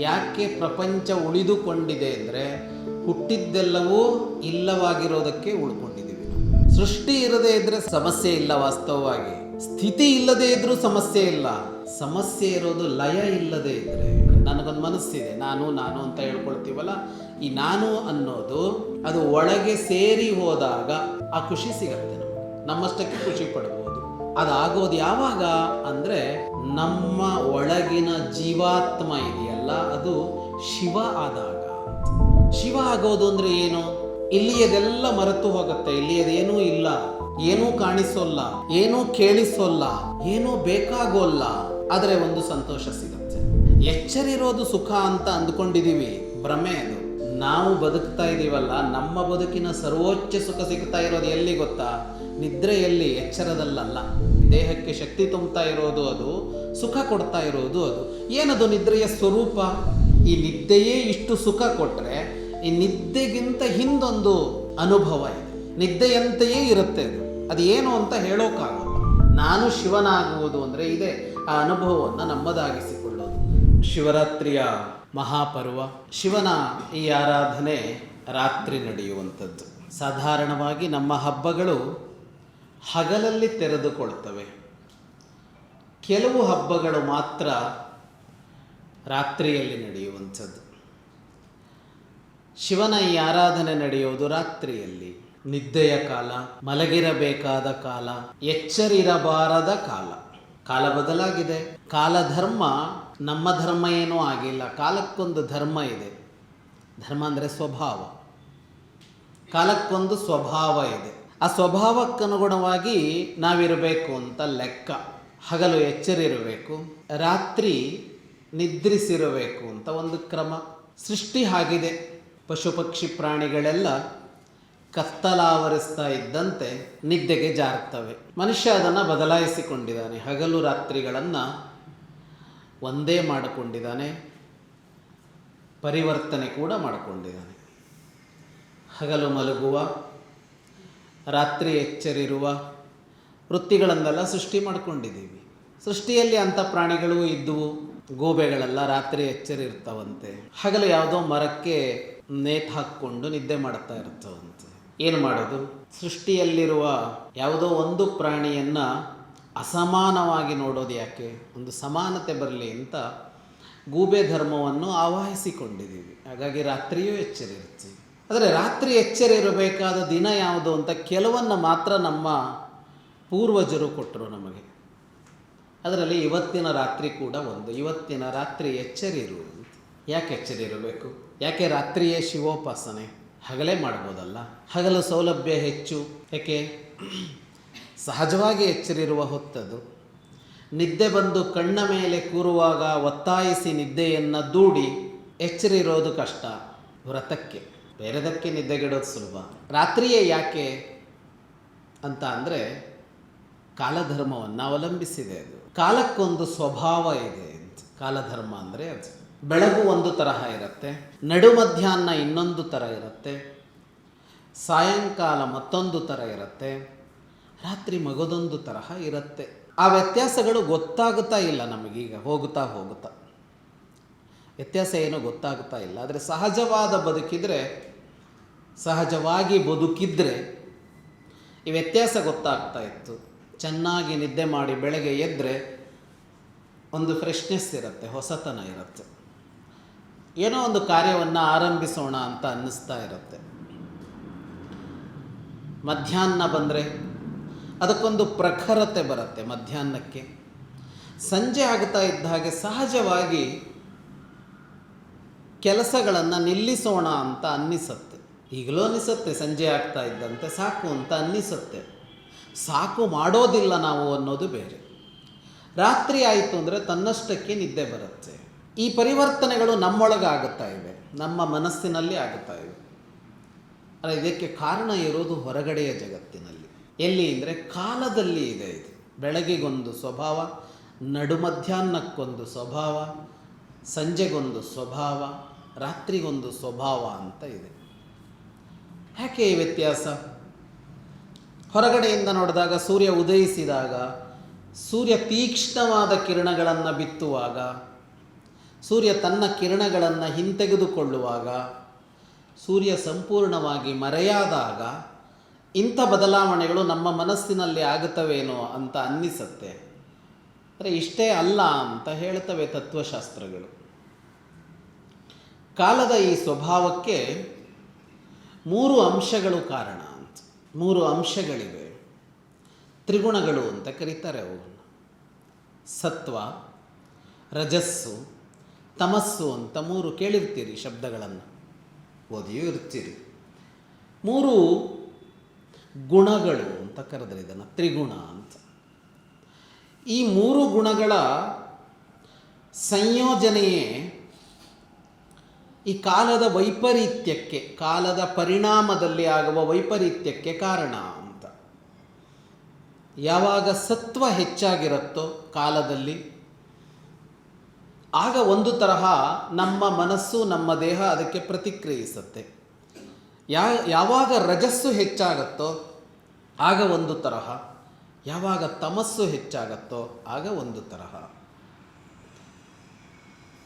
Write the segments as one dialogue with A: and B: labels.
A: ಯಾಕೆ ಪ್ರಪಂಚ ಉಳಿದುಕೊಂಡಿದೆ ಅಂದರೆ ಹುಟ್ಟಿದ್ದೆಲ್ಲವೂ ಇಲ್ಲವಾಗಿರೋದಕ್ಕೆ ಉಳ್ಕೊಂಡಿದ್ದೀವಿ. ಸೃಷ್ಟಿ ಇರದೇ ಇದ್ದರೆ ಸಮಸ್ಯೆ ಇಲ್ಲ. ವಾಸ್ತವವಾಗಿ ಸ್ಥಿತಿ ಇಲ್ಲದೇ ಇದ್ರೂ ಸಮಸ್ಯೆ ಇಲ್ಲ. ಸಮಸ್ಯೆ ಇರೋದು ಲಯ ಇಲ್ಲದೇ ಇದ್ದರೆ. ನನಗೊಂದು ಮನಸ್ಸಿದೆ, ನಾನು ಅಂತ ಹೇಳ್ಕೊಳ್ತೀವಲ್ಲ, ಈ ನಾನು ಅನ್ನೋದು ಅದು ಒಳಗೆ ಸೇರಿ ಹೋದಾಗ ಆ ಖುಷಿ ಸಿಗತ್ತೆ. ನಮ್ಮಷ್ಟಕ್ಕೆ ಖುಷಿ ಪಡ್ಬೋದು. ಅದಾಗೋದು ಯಾವಾಗ ಅಂದರೆ ನಮ್ಮ ಒಳಗಿನ ಜೀವಾತ್ಮ ಇದೆಯಲ್ಲ, ಅದು ಶಿವ ಆದಾಗ. ಶಿವ ಆಗೋದು ಅಂದರೆ ಏನು? ಇಲ್ಲಿಯದೆಲ್ಲ ಮರೆತು ಹೋಗುತ್ತೆ. ಇಲ್ಲಿಯದೇನೂ ಇಲ್ಲ, ಏನೂ ಕಾಣಿಸೋಲ್ಲ, ಏನೂ ಕೇಳಿಸೋಲ್ಲ, ಏನೂ ಬೇಕಾಗೋಲ್ಲ. ಆದರೆ ಒಂದು ಸಂತೋಷ ಸಿಗುತ್ತೆ. ಎಚ್ಚರಿರೋದು ಸುಖ ಅಂತ ಅಂದ್ಕೊಂಡಿದ್ದೀವಿ, ಭ್ರಮೆ ಅದು. ನಾವು ಬದುಕ್ತಾ ಇದ್ದೀವಲ್ಲ, ನಮ್ಮ ಬದುಕಿನ ಸರ್ವೋಚ್ಚ ಸುಖ ಸಿಗ್ತಾ ಇರೋದು ಎಲ್ಲಿ ಗೊತ್ತಾ? ನಿದ್ರೆಯಲ್ಲಿ, ಎಚ್ಚರದಲ್ಲಲ್ಲ. ದೇಹಕ್ಕೆ ಶಕ್ತಿ ತುಂಬ್ತಾ ಇರೋದು ಅದು, ಸುಖ ಕೊಡ್ತಾ ಇರೋದು ಅದು. ಏನದು ನಿದ್ರೆಯ ಸ್ವರೂಪ? ಈ ನಿದ್ದೆಯೇ ಇಷ್ಟು ಸುಖ ಕೊಟ್ಟರೆ ಈ ನಿದ್ದೆಗಿಂತ ಹಿಂದೊಂದು ಅನುಭವ ಇದೆ. ನಿದ್ದೆಯಂತೆಯೇ ಇರುತ್ತೆ ಅದು. ಅದು ಏನು ಅಂತ ಹೇಳೋಕ್ಕಾಗಲ್ಲ. ನಾನು ಶಿವನಾಗುವುದು ಅಂದರೆ ಇದೆ. ಆ ಅನುಭವವನ್ನು ನಮ್ಮದಾಗಿಸಿಕೊಳ್ಳೋದು. ಶಿವರಾತ್ರಿಯ ಮಹಾಪರ್ವ. ಶಿವನ ಈ ಆರಾಧನೆ ರಾತ್ರಿ ನಡೆಯುವಂಥದ್ದು. ಸಾಧಾರಣವಾಗಿ ನಮ್ಮ ಹಬ್ಬಗಳು ಹಗಲಲ್ಲಿ ತೆರೆದುಕೊಳ್ತವೆ. ಕೆಲವು ಹಬ್ಬಗಳು ಮಾತ್ರ ರಾತ್ರಿಯಲ್ಲಿ ನಡೆಯುವಂಥದ್ದು. ಶಿವನ ಈ ಆರಾಧನೆ ನಡೆಯೋದು ರಾತ್ರಿಯಲ್ಲಿ. ನಿದ್ದೆಯ ಕಾಲ, ಮಲಗಿರಬೇಕಾದ ಕಾಲ, ಎಚ್ಚರಿರಬಾರದ ಕಾಲ. ಕಾಲ ಬದಲಾಗಿದೆ. ಕಾಲಧರ್ಮ ನಮ್ಮ ಧರ್ಮ ಏನೂ ಆಗಿಲ್ಲ. ಕಾಲಕ್ಕೊಂದು ಧರ್ಮ ಇದೆ. ಧರ್ಮ ಅಂದರೆ ಸ್ವಭಾವ. ಕಾಲಕ್ಕೊಂದು ಸ್ವಭಾವ ಇದೆ. ಆ ಸ್ವಭಾವಕ್ಕನುಗುಣವಾಗಿ ನಾವಿರಬೇಕು ಅಂತ ಲೆಕ್ಕ. ಹಗಲು ಎಚ್ಚರಿರಬೇಕು, ರಾತ್ರಿ ನಿದ್ರಿಸಿರಬೇಕು ಅಂತ ಒಂದು ಕ್ರಮ. ಸೃಷ್ಟಿ ಆಗಿದೆ. ಪಶು ಪಕ್ಷಿ ಪ್ರಾಣಿಗಳೆಲ್ಲ ಕತ್ತಲಾವರಿಸ್ತಾ ಇದ್ದಂತೆ ನಿದ್ದೆಗೆ ಜಾರ್ತವೆ. ಮನುಷ್ಯ ಅದನ್ನು ಬದಲಾಯಿಸಿಕೊಂಡಿದ್ದಾನೆ. ಹಗಲು ರಾತ್ರಿಗಳನ್ನು ಒಂದೇ ಮಾಡಿಕೊಂಡಿದ್ದಾನೆ. ಪರಿವರ್ತನೆ ಕೂಡ ಮಾಡಿಕೊಂಡಿದ್ದಾನೆ. ಹಗಲು ಮಲಗುವ, ರಾತ್ರಿ ಎಚ್ಚರಿರುವ ವೃತ್ತಿಗಳನ್ನೆಲ್ಲ ಸೃಷ್ಟಿ ಮಾಡಿಕೊಂಡಿದ್ದೀವಿ. ಸೃಷ್ಟಿಯಲ್ಲಿ ಅಂಥ ಪ್ರಾಣಿಗಳು ಇದ್ದುವು. ಗೂಬೆಗಳೆಲ್ಲ ರಾತ್ರಿ ಎಚ್ಚರಿರ್ತಾವಂತೆ. ಹಗಲು ಯಾವುದೋ ಮರಕ್ಕೆ ನೇತು ಹಾಕ್ಕೊಂಡು ನಿದ್ದೆ ಮಾಡ್ತಾ ಇರ್ತಾವಂತೆ. ಏನು ಮಾಡೋದು? ಸೃಷ್ಟಿಯಲ್ಲಿರುವ ಯಾವುದೋ ಒಂದು ಪ್ರಾಣಿಯನ್ನು ಅಸಮಾನವಾಗಿ ನೋಡೋದು ಯಾಕೆ? ಒಂದು ಸಮಾನತೆ ಬರಲಿ ಅಂತ ಗೂಬೆ ಧರ್ಮವನ್ನು ಆವಾಹಿಸಿಕೊಂಡಿದ್ದೀವಿ. ಹಾಗಾಗಿ ರಾತ್ರಿಯೂ ಎಚ್ಚರಿರ್ತೀವಿ. ಆದರೆ ರಾತ್ರಿ ಎಚ್ಚರಿರಬೇಕಾದ ದಿನ ಯಾವುದು ಅಂತ ಕೆಲವನ್ನು ಮಾತ್ರ ನಮ್ಮ ಪೂರ್ವಜರು ಕೊಟ್ಟರು ನಮಗೆ. ಅದರಲ್ಲಿ ಇವತ್ತಿನ ರಾತ್ರಿ ಕೂಡ ಒಂದು. ಇವತ್ತಿನ ರಾತ್ರಿ ಎಚ್ಚರಿರು. ಯಾಕೆ ಎಚ್ಚರಿರಬೇಕು? ಯಾಕೆ ರಾತ್ರಿಯೇ ಶಿವೋಪಾಸನೆ? ಹಗಲೇ ಮಾಡ್ಬೋದಲ್ಲ. ಹಗಲು ಸೌಲಭ್ಯ ಹೆಚ್ಚು. ಯಾಕೆ? ಸಹಜವಾಗಿ ಎಚ್ಚರಿರುವ ಹೊತ್ತದು. ನಿದ್ದೆ ಬಂದು ಕಣ್ಣ ಮೇಲೆ ಕೂರುವಾಗ ಒತ್ತಾಯಿಸಿ ನಿದ್ದೆಯನ್ನು ದೂಡಿ ಎಚ್ಚರಿರೋದು ಕಷ್ಟ. ವ್ರತಕ್ಕೆ, ಬೇರೆದಕ್ಕೆ ನಿದ್ದೆಗೆಡೋದು ಸುಲಭ. ರಾತ್ರಿಯೇ ಯಾಕೆ ಅಂತ ಅಂದರೆ ಕಾಲಧರ್ಮವನ್ನು ಅವಲಂಬಿಸಿದೆ ಅದು. ಕಾಲಕ್ಕೊಂದು ಸ್ವಭಾವ ಇದೆ. ಕಾಲಧರ್ಮ ಅಂದರೆ ಅದು. ಬೆಳಗು ಒಂದು ತರಹ ಇರುತ್ತೆ, ನಡು ಮಧ್ಯಾಹ್ನ ಇನ್ನೊಂದು ಥರ ಇರುತ್ತೆ, ಸಾಯಂಕಾಲ ಮತ್ತೊಂದು ಥರ ಇರುತ್ತೆ, ರಾತ್ರಿ ಮಗದೊಂದು ತರಹ ಇರುತ್ತೆ. ಆ ವ್ಯತ್ಯಾಸಗಳು ಗೊತ್ತಾಗುತ್ತಾ ಇಲ್ಲ ನಮಗೀಗ. ಹೋಗುತ್ತಾ ವ್ಯತ್ಯಾಸ ಏನೋ ಗೊತ್ತಾಗುತ್ತಾ ಇಲ್ಲ. ಆದರೆ ಸಹಜವಾದ ಬದುಕಿದರೆ, ಸಹಜವಾಗಿ ಬದುಕಿದ್ರೆ ಈ ವ್ಯತ್ಯಾಸ ಗೊತ್ತಾಗ್ತಾ ಇತ್ತು. ಚೆನ್ನಾಗಿ ನಿದ್ದೆ ಮಾಡಿ ಬೆಳಗ್ಗೆ ಎದ್ದರೆ ಒಂದು ಫ್ರೆಶ್ನೆಸ್ ಇರುತ್ತೆ, ಹೊಸತನ ಇರುತ್ತೆ. ಏನೋ ಒಂದು ಕಾರ್ಯವನ್ನು ಆರಂಭಿಸೋಣ ಅಂತ ಅನ್ನಿಸ್ತಾ ಇರುತ್ತೆ. ಮಧ್ಯಾಹ್ನ ಬಂದರೆ ಅದಕ್ಕೊಂದು ಪ್ರಖರತೆ ಬರುತ್ತೆ. ಮಧ್ಯಾಹ್ನಕ್ಕೆ ಸಂಜೆ ಆಗ್ತಾ ಇದ್ದ ಹಾಗೆ ಸಹಜವಾಗಿ ಕೆಲಸಗಳನ್ನು ನಿಲ್ಲಿಸೋಣ ಅಂತ ಅನ್ನಿಸುತ್ತೆ. ಈಗಲೂ ಅನ್ನಿಸುತ್ತೆ, ಸಂಜೆ ಆಗ್ತಾ ಇದ್ದಂತೆ ಸಾಕು ಅಂತ ಅನ್ನಿಸುತ್ತೆ. ಸಾಕು ಮಾಡೋದಿಲ್ಲ ನಾವು ಅನ್ನೋದು ಬೇರೆ. ರಾತ್ರಿ ಆಯಿತು ಅಂದರೆ ತನ್ನಷ್ಟಕ್ಕೆ ನಿದ್ದೆ ಬರುತ್ತೆ. ಈ ಪರಿವರ್ತನೆಗಳು ನಮ್ಮೊಳಗೆ ಆಗುತ್ತಾ ಇವೆ, ನಮ್ಮ ಮನಸ್ಸಿನಲ್ಲಿ ಆಗುತ್ತಾ ಇವೆ. ಆದರೆ ಇದಕ್ಕೆ ಕಾರಣ ಇರೋದು ಹೊರಗಡೆಯ ಜಗತ್ತಿನಲ್ಲಿ. ಎಲ್ಲಿ ಅಂದರೆ ಕಾಲದಲ್ಲಿ ಇದೆ ಇದು. ಬೆಳಗ್ಗೆಗೊಂದು ಸ್ವಭಾವ, ನಡು ಮಧ್ಯಾಹ್ನಕ್ಕೊಂದು ಸ್ವಭಾವ, ಸಂಜೆಗೊಂದು ಸ್ವಭಾವ, ರಾತ್ರಿಗೊಂದು ಸ್ವಭಾವ ಅಂತ ಇದೆ. ಯಾಕೆ ಈ ವ್ಯತ್ಯಾಸ? ಹೊರಗಡೆಯಿಂದ ನೋಡಿದಾಗ ಸೂರ್ಯ ಉದಯಿಸಿದಾಗ, ಸೂರ್ಯ ತೀಕ್ಷ್ಣವಾದ ಕಿರಣಗಳನ್ನು ಬಿತ್ತುವಾಗ, ಸೂರ್ಯ ತನ್ನ ಕಿರಣಗಳನ್ನು ಹಿಂತೆಗೆದುಕೊಳ್ಳುವಾಗ, ಸೂರ್ಯ ಸಂಪೂರ್ಣವಾಗಿ ಮರೆಯಾದಾಗ ಇಂಥ ಬದಲಾವಣೆಗಳು ನಮ್ಮ ಮನಸ್ಸಿನಲ್ಲಿ ಆಗುತ್ತವೇನೋ ಅಂತ ಅನ್ನಿಸುತ್ತೆ. ಅಂದರೆ ಇಷ್ಟೇ ಅಲ್ಲ ಅಂತ ಹೇಳ್ತವೆ ತತ್ವಶಾಸ್ತ್ರಗಳು. ಕಾಲದ ಈ ಸ್ವಭಾವಕ್ಕೆ 3 ಅಂಶಗಳು ಕಾರಣ ಅಂತ. 3 ಅಂಶಗಳಿವೆ. ತ್ರಿಗುಣಗಳು ಅಂತ ಕರೀತಾರೆ ಅವುಗಳನ್ನು. ಸತ್ವ, ರಜಸ್ಸು, ತಮಸ್ಸು ಅಂತ 3 ಕೇಳಿರ್ತೀರಿ ಶಬ್ದಗಳನ್ನು, ಓದಿಯೂ ಇರ್ತೀರಿ. 3 ಗುಣಗಳು ಅಂತ ಕರೆದ್ರೆ ಇದನ್ನು ತ್ರಿಗುಣ ಅಂತ. ಈ 3 ಗುಣಗಳ ಸಂಯೋಜನೆಯೇ ಈ ಕಾಲದ ವೈಪರೀತ್ಯಕ್ಕೆ, ಕಾಲದ ಪರಿಣಾಮದಲ್ಲಿ ಆಗುವ ವೈಪರೀತ್ಯಕ್ಕೆ ಕಾರಣ ಅಂತ. ಯಾವಾಗ ಸತ್ವ ಹೆಚ್ಚಾಗಿರುತ್ತೋ ಕಾಲದಲ್ಲಿ, ಆಗ ಒಂದು ತರಹ ನಮ್ಮ ಮನಸ್ಸು, ನಮ್ಮ ದೇಹ ಅದಕ್ಕೆ ಪ್ರತಿಕ್ರಿಯಿಸುತ್ತೆ. ಯಾವಾಗ ರಜಸ್ಸು ಹೆಚ್ಚಾಗತ್ತೋ ಆಗ ಒಂದು ತರಹ, ಯಾವಾಗ ತಮಸ್ಸು ಹೆಚ್ಚಾಗತ್ತೋ ಆಗ ಒಂದು ತರಹ.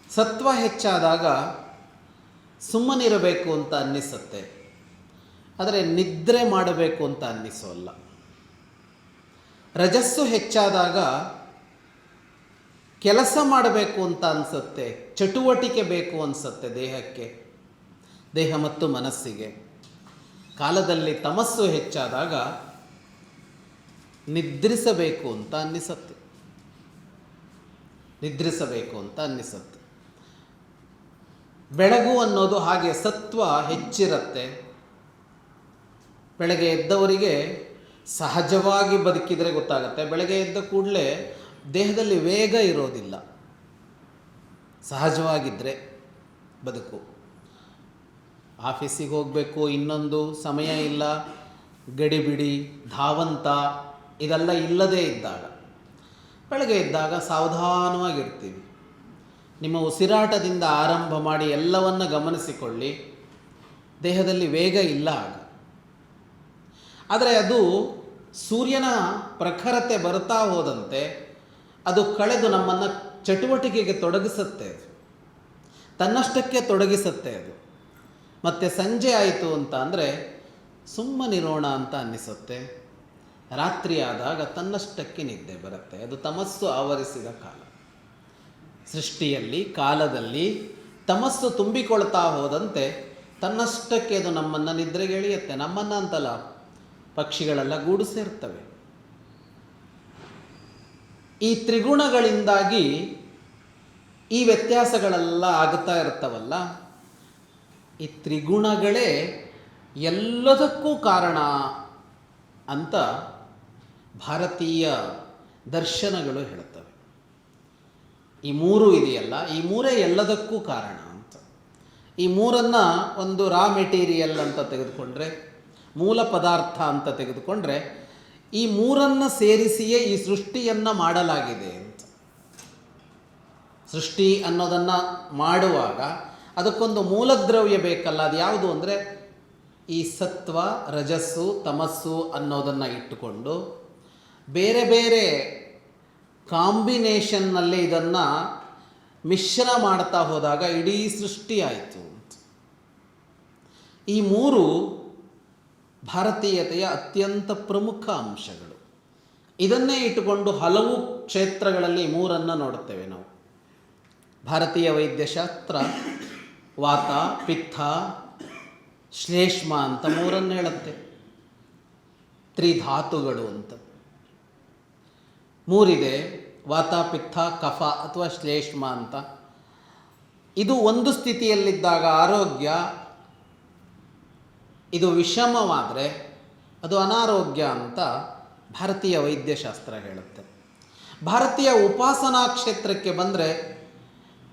A: ಸತ್ವ ಹೆಚ್ಚಾದಾಗ ಸುಮ್ಮನಿರಬೇಕು ಅಂತ ಅನ್ನಿಸುತ್ತೆ, ಆದರೆ ನಿದ್ರೆ ಮಾಡಬೇಕು ಅಂತ ಅನ್ನಿಸೋಲ್ಲ. ರಜಸ್ಸು ಹೆಚ್ಚಾದಾಗ ಕೆಲಸ ಮಾಡಬೇಕು ಅಂತ ಅನಿಸುತ್ತೆ, ಚಟುವಟಿಕೆ ಬೇಕು ಅನಿಸುತ್ತೆ ದೇಹಕ್ಕೆ, ದೇಹ ಮತ್ತು ಮನಸ್ಸಿಗೆ. ಕಾಲದಲ್ಲಿ ತಮಸ್ಸು ಹೆಚ್ಚಾದಾಗ ನಿದ್ರಿಸಬೇಕು ಅಂತ ಅನ್ನಿಸುತ್ತೆ, ನಿದ್ರಿಸಬೇಕು ಅಂತ ಅನ್ನಿಸುತ್ತೆ. ಬೆಳಗು ಅನ್ನೋದು ಹಾಗೆ, ಸತ್ವ ಹೆಚ್ಚಿರುತ್ತೆ. ಬೆಳಗ್ಗೆ ಎದ್ದವರಿಗೆ ಸಹಜವಾಗಿ ಬದುಕಿದರೆ ಗೊತ್ತಾಗುತ್ತೆ, ಬೆಳಗ್ಗೆ ಎದ್ದ ಕೂಡಲೇ ದೇಹದಲ್ಲಿ ವೇಗ ಇರೋದಿಲ್ಲ. ಸಹಜವಾಗಿದ್ದರೆ ಬದುಕು. ಆಫೀಸಿಗೆ ಹೋಗಬೇಕು, ಇನ್ನೊಂದು ಸಮಯ ಇಲ್ಲ, ಗಡಿಬಿಡಿ, ಧಾವಂತ ಇದೆಲ್ಲ ಇಲ್ಲದೇ ಇದ್ದಾಗ, ಬೆಳಗ್ಗೆ ಎದ್ದಾಗ ಸಾವಧಾನವಾಗಿರ್ತೀವಿ. ನಿಮ್ಮ ಉಸಿರಾಟದಿಂದ ಆರಂಭ ಮಾಡಿ ಎಲ್ಲವನ್ನು ಗಮನಿಸಿಕೊಳ್ಳಿ, ದೇಹದಲ್ಲಿ ವೇಗ ಇಲ್ಲ ಆಗ. ಆದರೆ ಅದು ಸೂರ್ಯನ ಪ್ರಖರತೆ ಬರ್ತಾ ಹೋದಂತೆ ಅದು ಕಳೆದು ನಮ್ಮನ್ನು ಚಟುವಟಿಕೆಗೆ ತೊಡಗಿಸುತ್ತೆ, ಅದು ತನ್ನಷ್ಟಕ್ಕೆ ತೊಡಗಿಸುತ್ತೆ. ಅದು ಮತ್ತು ಸಂಜೆ ಆಯಿತು ಅಂತ ಅಂದರೆ ಸುಮ್ಮನಿರೋಣ ಅಂತ ಅನ್ನಿಸುತ್ತೆ. ರಾತ್ರಿ ಆದಾಗ ತನ್ನಷ್ಟಕ್ಕೆ ನಿದ್ದೆ ಬರುತ್ತೆ. ಅದು ತಮಸ್ಸು ಆವರಿಸಿದ ಕಾಲ. ಸೃಷ್ಟಿಯಲ್ಲಿ, ಕಾಲದಲ್ಲಿ ತಮಸ್ಸು ತುಂಬಿಕೊಳ್ತಾ ಹೋದಂತೆ ತನ್ನಷ್ಟಕ್ಕೆ ಅದು ನಮ್ಮನ್ನು ನಿದ್ರೆಗೆ ಎಳೆಯುತ್ತೆ. ನಮ್ಮನ್ನು ಅಂತಲ್ಲ, ಪಕ್ಷಿಗಳೆಲ್ಲ ಗೂಡು ಸೇರ್ತವೆ. ಈ ತ್ರಿಗುಣಗಳಿಂದಾಗಿ ಈ ವ್ಯತ್ಯಾಸಗಳೆಲ್ಲ ಆಗುತ್ತಾ ಇರ್ತವಲ್ಲ, ಈ ತ್ರಿಗುಣಗಳೇ ಎಲ್ಲದಕ್ಕೂ ಕಾರಣ ಅಂತ ಭಾರತೀಯ ದರ್ಶನಗಳು ಹೇಳುತ್ತವೆ. ಈ 3 ಇದೆಯಲ್ಲ, ಈ 3 ಎಲ್ಲದಕ್ಕೂ ಕಾರಣ ಅಂತ. ಈ 3 ಒಂದು ರಾ ಮೆಟೀರಿಯಲ್ ಅಂತ ತೆಗೆದುಕೊಂಡ್ರೆ, ಮೂಲ ಪದಾರ್ಥ ಅಂತ ತೆಗೆದುಕೊಂಡ್ರೆ, ಈ 3 ಸೇರಿಸಿಯೇ ಈ ಸೃಷ್ಟಿಯನ್ನು ಮಾಡಲಾಗಿದೆ ಅಂತ. ಸೃಷ್ಟಿ ಅನ್ನೋದನ್ನು ಮಾಡುವಾಗ ಅದಕ್ಕೊಂದು ಮೂಲದ್ರವ್ಯ ಬೇಕಲ್ಲ. ಅದು ಯಾವುದು ಅಂದರೆ ಈ ಸತ್ವ, ರಜಸ್ಸು, ತಮಸ್ಸು ಅನ್ನೋದನ್ನು ಇಟ್ಟುಕೊಂಡು ಬೇರೆ ಬೇರೆ ಕಾಂಬಿನೇಷನ್ನಲ್ಲಿ ಇದನ್ನು ಮಿಶ್ರ ಮಾಡ್ತಾ ಹೋದಾಗ ಇಡೀ ಸೃಷ್ಟಿ ಆಯಿತು. ಈ 3 ಭಾರತೀಯತೆಯ ಅತ್ಯಂತ ಪ್ರಮುಖ ಅಂಶಗಳು. ಇದನ್ನೇ ಇಟ್ಟುಕೊಂಡು ಹಲವು ಕ್ಷೇತ್ರಗಳಲ್ಲಿ 3 ನೋಡುತ್ತೇವೆ ನಾವು. ಭಾರತೀಯ ವೈದ್ಯಶಾಸ್ತ್ರ ವಾತ, ಪಿತ್ತ, ಶ್ಲೇಷ್ಮ ಅಂತ 3 ಹೇಳುತ್ತೆ. ತ್ರಿಧಾತುಗಳು ಅಂತ 3 ವಾತ, ಪಿತ್ತ, ಕಫ ಅಥವಾ ಶ್ಲೇಷ್ಮ ಅಂತ. ಇದು ಒಂದು ಸ್ಥಿತಿಯಲ್ಲಿದ್ದಾಗ ಆರೋಗ್ಯ, ಇದು ವಿಷಮವಾದರೆ ಅದು ಅನಾರೋಗ್ಯ ಅಂತ ಭಾರತೀಯ ವೈದ್ಯಶಾಸ್ತ್ರ ಹೇಳುತ್ತೆ. ಭಾರತೀಯ ಉಪಾಸನಾ ಕ್ಷೇತ್ರಕ್ಕೆ ಬಂದರೆ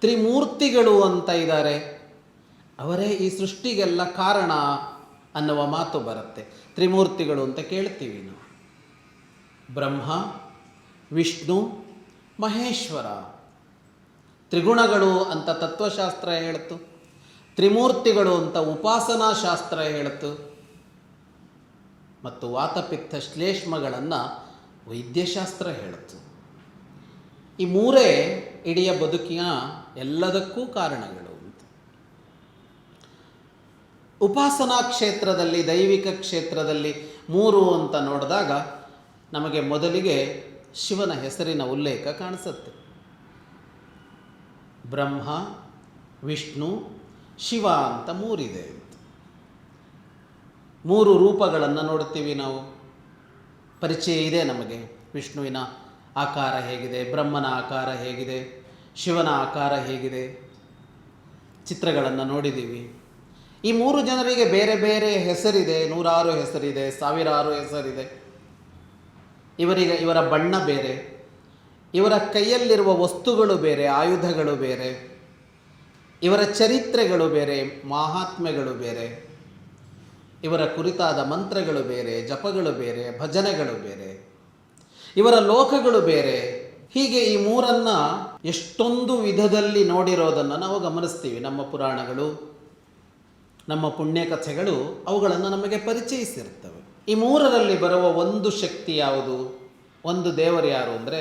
A: ತ್ರಿಮೂರ್ತಿಗಳು ಅಂತ ಇದ್ದಾರೆ, ಅವರೇ ಈ ಸೃಷ್ಟಿಗೆಲ್ಲ ಕಾರಣ ಅನ್ನುವ ಮಾತು ಬರುತ್ತೆ. ತ್ರಿಮೂರ್ತಿಗಳು ಅಂತ ಕೇಳ್ತೀವಿ ನಾವು. ಬ್ರಹ್ಮ, ವಿಷ್ಣು, ಮಹೇಶ್ವರ. ತ್ರಿಗುಣಗಳು ಅಂತ ತತ್ವಶಾಸ್ತ್ರ ಹೇಳ್ತು, ತ್ರಿಮೂರ್ತಿಗಳು ಅಂತ ಉಪಾಸನಾ ಶಾಸ್ತ್ರ ಹೇಳ್ತು, ಮತ್ತು ವಾತಪಿತ್ತ ಶ್ಲೇಷ್ಮಗಳನ್ನು ವೈದ್ಯಶಾಸ್ತ್ರ ಹೇಳ್ತು. ಈ 3 ಇಡೀ ಬದುಕಿನ ಎಲ್ಲದಕ್ಕೂ ಕಾರಣಗಳು ಅಂತ. ಉಪಾಸನಾ ಕ್ಷೇತ್ರದಲ್ಲಿ, ದೈವಿಕ ಕ್ಷೇತ್ರದಲ್ಲಿ 3 ಅಂತ ನೋಡಿದಾಗ ನಮಗೆ ಮೊದಲಿಗೆ ಶಿವನ ಹೆಸರಿನ ಉಲ್ಲೇಖ ಕಾಣಿಸುತ್ತೆ. ಬ್ರಹ್ಮ, ವಿಷ್ಣು, ಶಿವ ಅಂತ 3 ಇದೆ. 3 ರೂಪಗಳನ್ನು ನೋಡ್ತೀವಿ ನಾವು. ಪರಿಚಯ ಇದೆ ನಮಗೆ. ವಿಷ್ಣುವಿನ ಆಕಾರ ಹೇಗಿದೆ, ಬ್ರಹ್ಮನ ಆಕಾರ ಹೇಗಿದೆ, ಶಿವನ ಆಕಾರ ಹೇಗಿದೆ, ಚಿತ್ರಗಳನ್ನು ನೋಡಿದ್ದೀವಿ. ಈ 3 ಜನರಿಗೆ ಬೇರೆ ಬೇರೆ ಹೆಸರಿದೆ. 100 ಹೆಸರಿದೆ, 1000 ಹೆಸರಿದೆ. ಇವರ ಬಣ್ಣ ಬೇರೆ, ಇವರ ಕೈಯಲ್ಲಿರುವ ವಸ್ತುಗಳು ಬೇರೆ, ಆಯುಧಗಳು ಬೇರೆ, ಇವರ ಚರಿತ್ರೆಗಳು ಬೇರೆ, ಮಹಾತ್ಮೆಗಳು ಬೇರೆ, ಇವರ ಕುರಿತಾದ ಮಂತ್ರಗಳು ಬೇರೆ, ಜಪಗಳು ಬೇರೆ, ಭಜನೆಗಳು ಬೇರೆ, ಇವರ ಲೋಕಗಳು ಬೇರೆ. ಹೀಗೆ ಈ 3 ಎಷ್ಟೊಂದು ವಿಧದಲ್ಲಿ ನೋಡಿರೋದನ್ನು ನಾವು ಗಮನಿಸ್ತೀವಿ. ನಮ್ಮ ಪುರಾಣಗಳು, ನಮ್ಮ ಪುಣ್ಯಕಥೆಗಳು ಅವುಗಳನ್ನು ನಮಗೆ ಪರಿಚಯಿಸಿರ್ತವೆ. ಈ 3ರಲ್ಲಿ ಬರುವ ಒಂದು ಶಕ್ತಿ ಯಾವುದು, ಒಂದು ದೇವರು ಯಾರು ಅಂದರೆ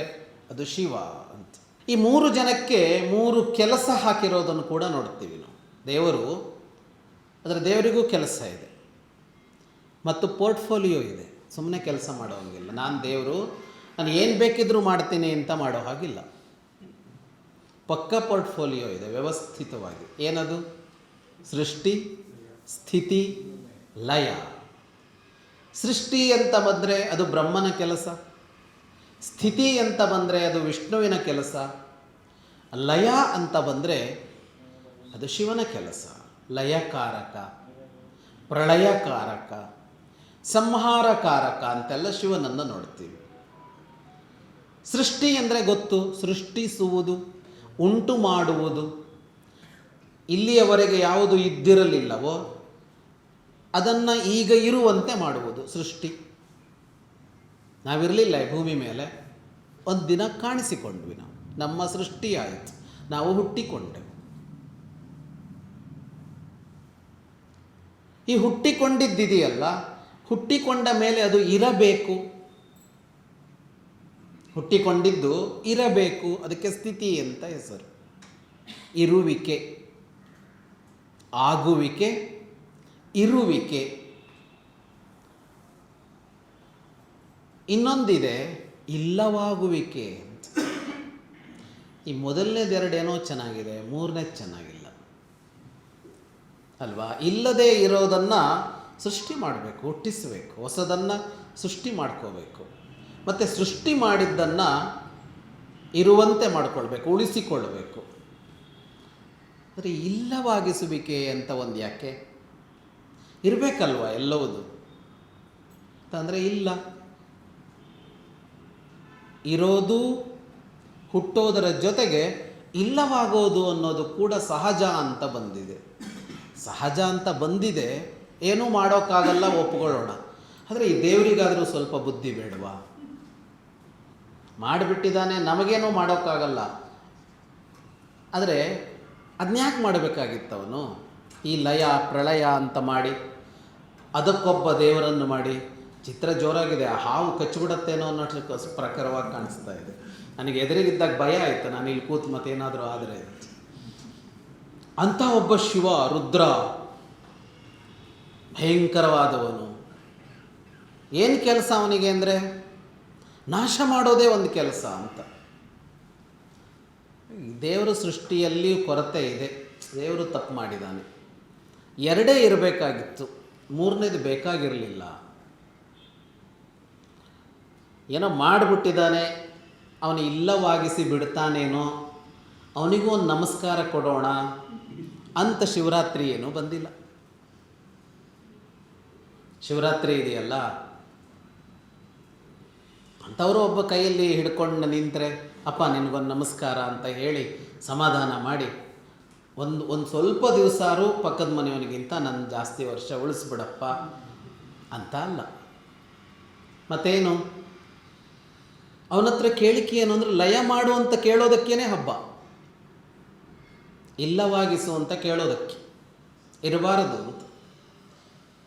A: ಅದು ಶಿವ ಅಂತ. ಈ 3 ಜನಕ್ಕೆ 3 ಕೆಲಸ ಹಾಕಿರೋದನ್ನು ಕೂಡ ನೋಡ್ತೀವಿ ನಾವು. ದೇವರು, ಅದರ ದೇವರಿಗೂ ಕೆಲಸ ಇದೆ ಮತ್ತು ಪೋರ್ಟ್ಫೋಲಿಯೋ ಇದೆ. ಸುಮ್ಮನೆ ಕೆಲಸ ಮಾಡೋ ಹಾಗಿಲ್ಲ. ನಾನು ದೇವರು, ನಾನು ಏನು ಬೇಕಿದ್ರೂ ಮಾಡ್ತೀನಿ ಅಂತ ಮಾಡೋ ಹಾಗಿಲ್ಲ. ಪಕ್ಕ ಪೋರ್ಟ್ಫೋಲಿಯೋ ಇದೆ ವ್ಯವಸ್ಥಿತವಾಗಿ. ಏನದು? ಸೃಷ್ಟಿ, ಸ್ಥಿತಿ, ಲಯ. ಸೃಷ್ಟಿ ಅಂತ ಬಂದರೆ ಅದು ಬ್ರಹ್ಮನ ಕೆಲಸ, ಸ್ಥಿತಿ ಅಂತ ಬಂದರೆ ಅದು ವಿಷ್ಣುವಿನ ಕೆಲಸ, ಲಯ ಅಂತ ಬಂದರೆ ಅದು ಶಿವನ ಕೆಲಸ. ಲಯಕಾರಕ, ಪ್ರಳಯಕಾರಕ, ಸಂಹಾರಕಾರಕ ಅಂತೆಲ್ಲ ಶಿವನನ್ನು ನೋಡ್ತೀವಿ. ಸೃಷ್ಟಿ ಅಂದರೆ ಗೊತ್ತು, ಸೃಷ್ಟಿಸುವುದು, ಉಂಟು ಮಾಡುವುದು. ಇಲ್ಲಿಯವರೆಗೆ ಯಾವುದು ಇದ್ದಿರಲಿಲ್ಲವೋ ಅದನ್ನು ಈಗ ಇರುವಂತೆ ಮಾಡುವುದು ಸೃಷ್ಟಿ. ನಾವಿರಲಿಲ್ಲ ಈ ಭೂಮಿ ಮೇಲೆ, ಒಂದು ದಿನ ಕಾಣಿಸಿಕೊಂಡ್ವಿ ನಾವು, ನಮ್ಮ ಸೃಷ್ಟಿಯಾಯಿತು, ನಾವು ಹುಟ್ಟಿಕೊಂಡೆವು. ಈ ಹುಟ್ಟಿಕೊಂಡಿದ್ದಿದೆಯಲ್ಲ, ಹುಟ್ಟಿಕೊಂಡ ಮೇಲೆ ಅದು ಇರಬೇಕು. ಹುಟ್ಟಿಕೊಂಡಿದ್ದು ಇರಬೇಕು, ಅದಕ್ಕೆ ಸ್ಥಿತಿ ಅಂತ ಹೆಸರು. ಇರುವಿಕೆ, ಆಗುವಿಕೆ, ಇರುವಿಕೆ. ಇನ್ನೊಂದಿದೆ ಇಲ್ಲವಾಗುವಿಕೆ ಅಂತ. ಈ ಮೊದಲನೇದೆರಡೇನೋ ಚೆನ್ನಾಗಿದೆ, 3ನೇದು ಚೆನ್ನಾಗಿಲ್ಲ ಅಲ್ವಾ? ಇಲ್ಲದೇ ಇರೋದನ್ನು ಸೃಷ್ಟಿ ಮಾಡಬೇಕು, ಹುಟ್ಟಿಸಬೇಕು, ಹೊಸದನ್ನು ಸೃಷ್ಟಿ ಮಾಡ್ಕೋಬೇಕು. ಮತ್ತು ಸೃಷ್ಟಿ ಮಾಡಿದ್ದನ್ನು ಇರುವಂತೆ ಮಾಡಿಕೊಳ್ಬೇಕು, ಉಳಿಸಿಕೊಳ್ಳಬೇಕು. ಆದರೆ ಇಲ್ಲವಾಗಿಸುವಿಕೆ ಅಂತ ಒಂದು ಯಾಕೆ? ಇರಬೇಕಲ್ವ ಎಲ್ಲವುದು ಅಂತಂದರೆ ಇಲ್ಲ. ಇರೋದು, ಹುಟ್ಟೋದರ ಜೊತೆಗೆ ಇಲ್ಲವಾಗೋದು ಅನ್ನೋದು ಕೂಡ ಸಹಜ ಅಂತ ಬಂದಿದೆ. ಸಹಜ ಅಂತ ಬಂದಿದೆ, ಏನೂ ಮಾಡೋಕ್ಕಾಗಲ್ಲ, ಒಪ್ಕೊಳ್ಳೋಣ. ಆದರೆ ಈ ದೇವರಿಗಾದರೂ ಸ್ವಲ್ಪ ಬುದ್ಧಿ ಬೇಡವಾ? ಮಾಡಿಬಿಟ್ಟಿದ್ದಾನೆ, ನಮಗೇನೂ ಮಾಡೋಕ್ಕಾಗಲ್ಲ. ಆದರೆ ಅದನ್ಯಾಕೆ ಮಾಡಬೇಕಾಗಿತ್ತು ಅವನು? ಈ ಲಯ ಪ್ರಳಯ ಅಂತ ಮಾಡಿ ಅದಕ್ಕೊಬ್ಬ ದೇವರನ್ನು ಮಾಡಿ. ಚಿತ್ರ ಜೋರಾಗಿದೆ, ಆ ಹಾವು ಕಚ್ಚಿಬಿಡತ್ತೇನೋ ಅನ್ನೋ ಪ್ರಕಾರವಾಗಿ ಕಾಣಿಸ್ತಾ ಇದೆ. ನನಗೆ ಎದುರಿಗಿದ್ದಾಗ ಭಯ ಆಯಿತು, ನಾನು ಇಲ್ಲಿ ಕೂತು ಮತ್ತೇನಾದರೂ ಆದರೆ ಅಂಥ ಒಬ್ಬ ಶಿವ, ರುದ್ರ, ಭಯಂಕರವಾದವನು. ಏನು ಕೆಲಸ ಅವನಿಗೆ ಅಂದರೆ ನಾಶ ಮಾಡೋದೇ ಒಂದು ಕೆಲಸ ಅಂತ. ದೇವರ ಸೃಷ್ಟಿಯಲ್ಲಿ ಕೊರತೆ ಇದೆ, ದೇವರು ತಪ್ಪು ಮಾಡಿದ್ದಾನೆ. 2 ಇರಬೇಕಾಗಿತ್ತು, 3ನೇದು ಬೇಕಾಗಿರಲಿಲ್ಲ. ಏನೋ ಮಾಡಿಬಿಟ್ಟಿದ್ದಾನೆ, ಅವನು ಇಲ್ಲವಾಗಿಸಿ ಬಿಡ್ತಾನೇನೋ, ಅವನಿಗೂ ಒಂದು ನಮಸ್ಕಾರ ಕೊಡೋಣ ಅಂತ ಶಿವರಾತ್ರಿ ಏನೂ ಬಂದಿಲ್ಲ. ಶಿವರಾತ್ರಿ ಇದೆಯಲ್ಲ, ಅಂಥವರು ಒಬ್ಬ ಕೈಯಲ್ಲಿ ಹಿಡ್ಕೊಂಡು ನಿಂತರೆ ಅಪ್ಪ ನಿನಗೊಂದು ನಮಸ್ಕಾರ ಅಂತ ಹೇಳಿ ಸಮಾಧಾನ ಮಾಡಿ ಒಂದು ಸ್ವಲ್ಪ ದಿವಸಾರು ಪಕ್ಕದ ಮನೆಯವನಿಗಿಂತ ನನ್ನ ಜಾಸ್ತಿ ವರ್ಷ ಉಳಿಸ್ಬಿಡಪ್ಪ ಅಂತ ಅಲ್ಲ. ಮತ್ತೇನು ಅವನ ಹತ್ರ ಕೇಳಿಕೆ ಏನು ಅಂದರೆ ಲಯ ಮಾಡು ಅಂತ ಕೇಳೋದಕ್ಕೇನೆ ಹಬ್ಬ, ಇಲ್ಲವಾಗಿಸು ಅಂತ ಕೇಳೋದಕ್ಕೆ, ಇರಬಾರದು ಅಂತ.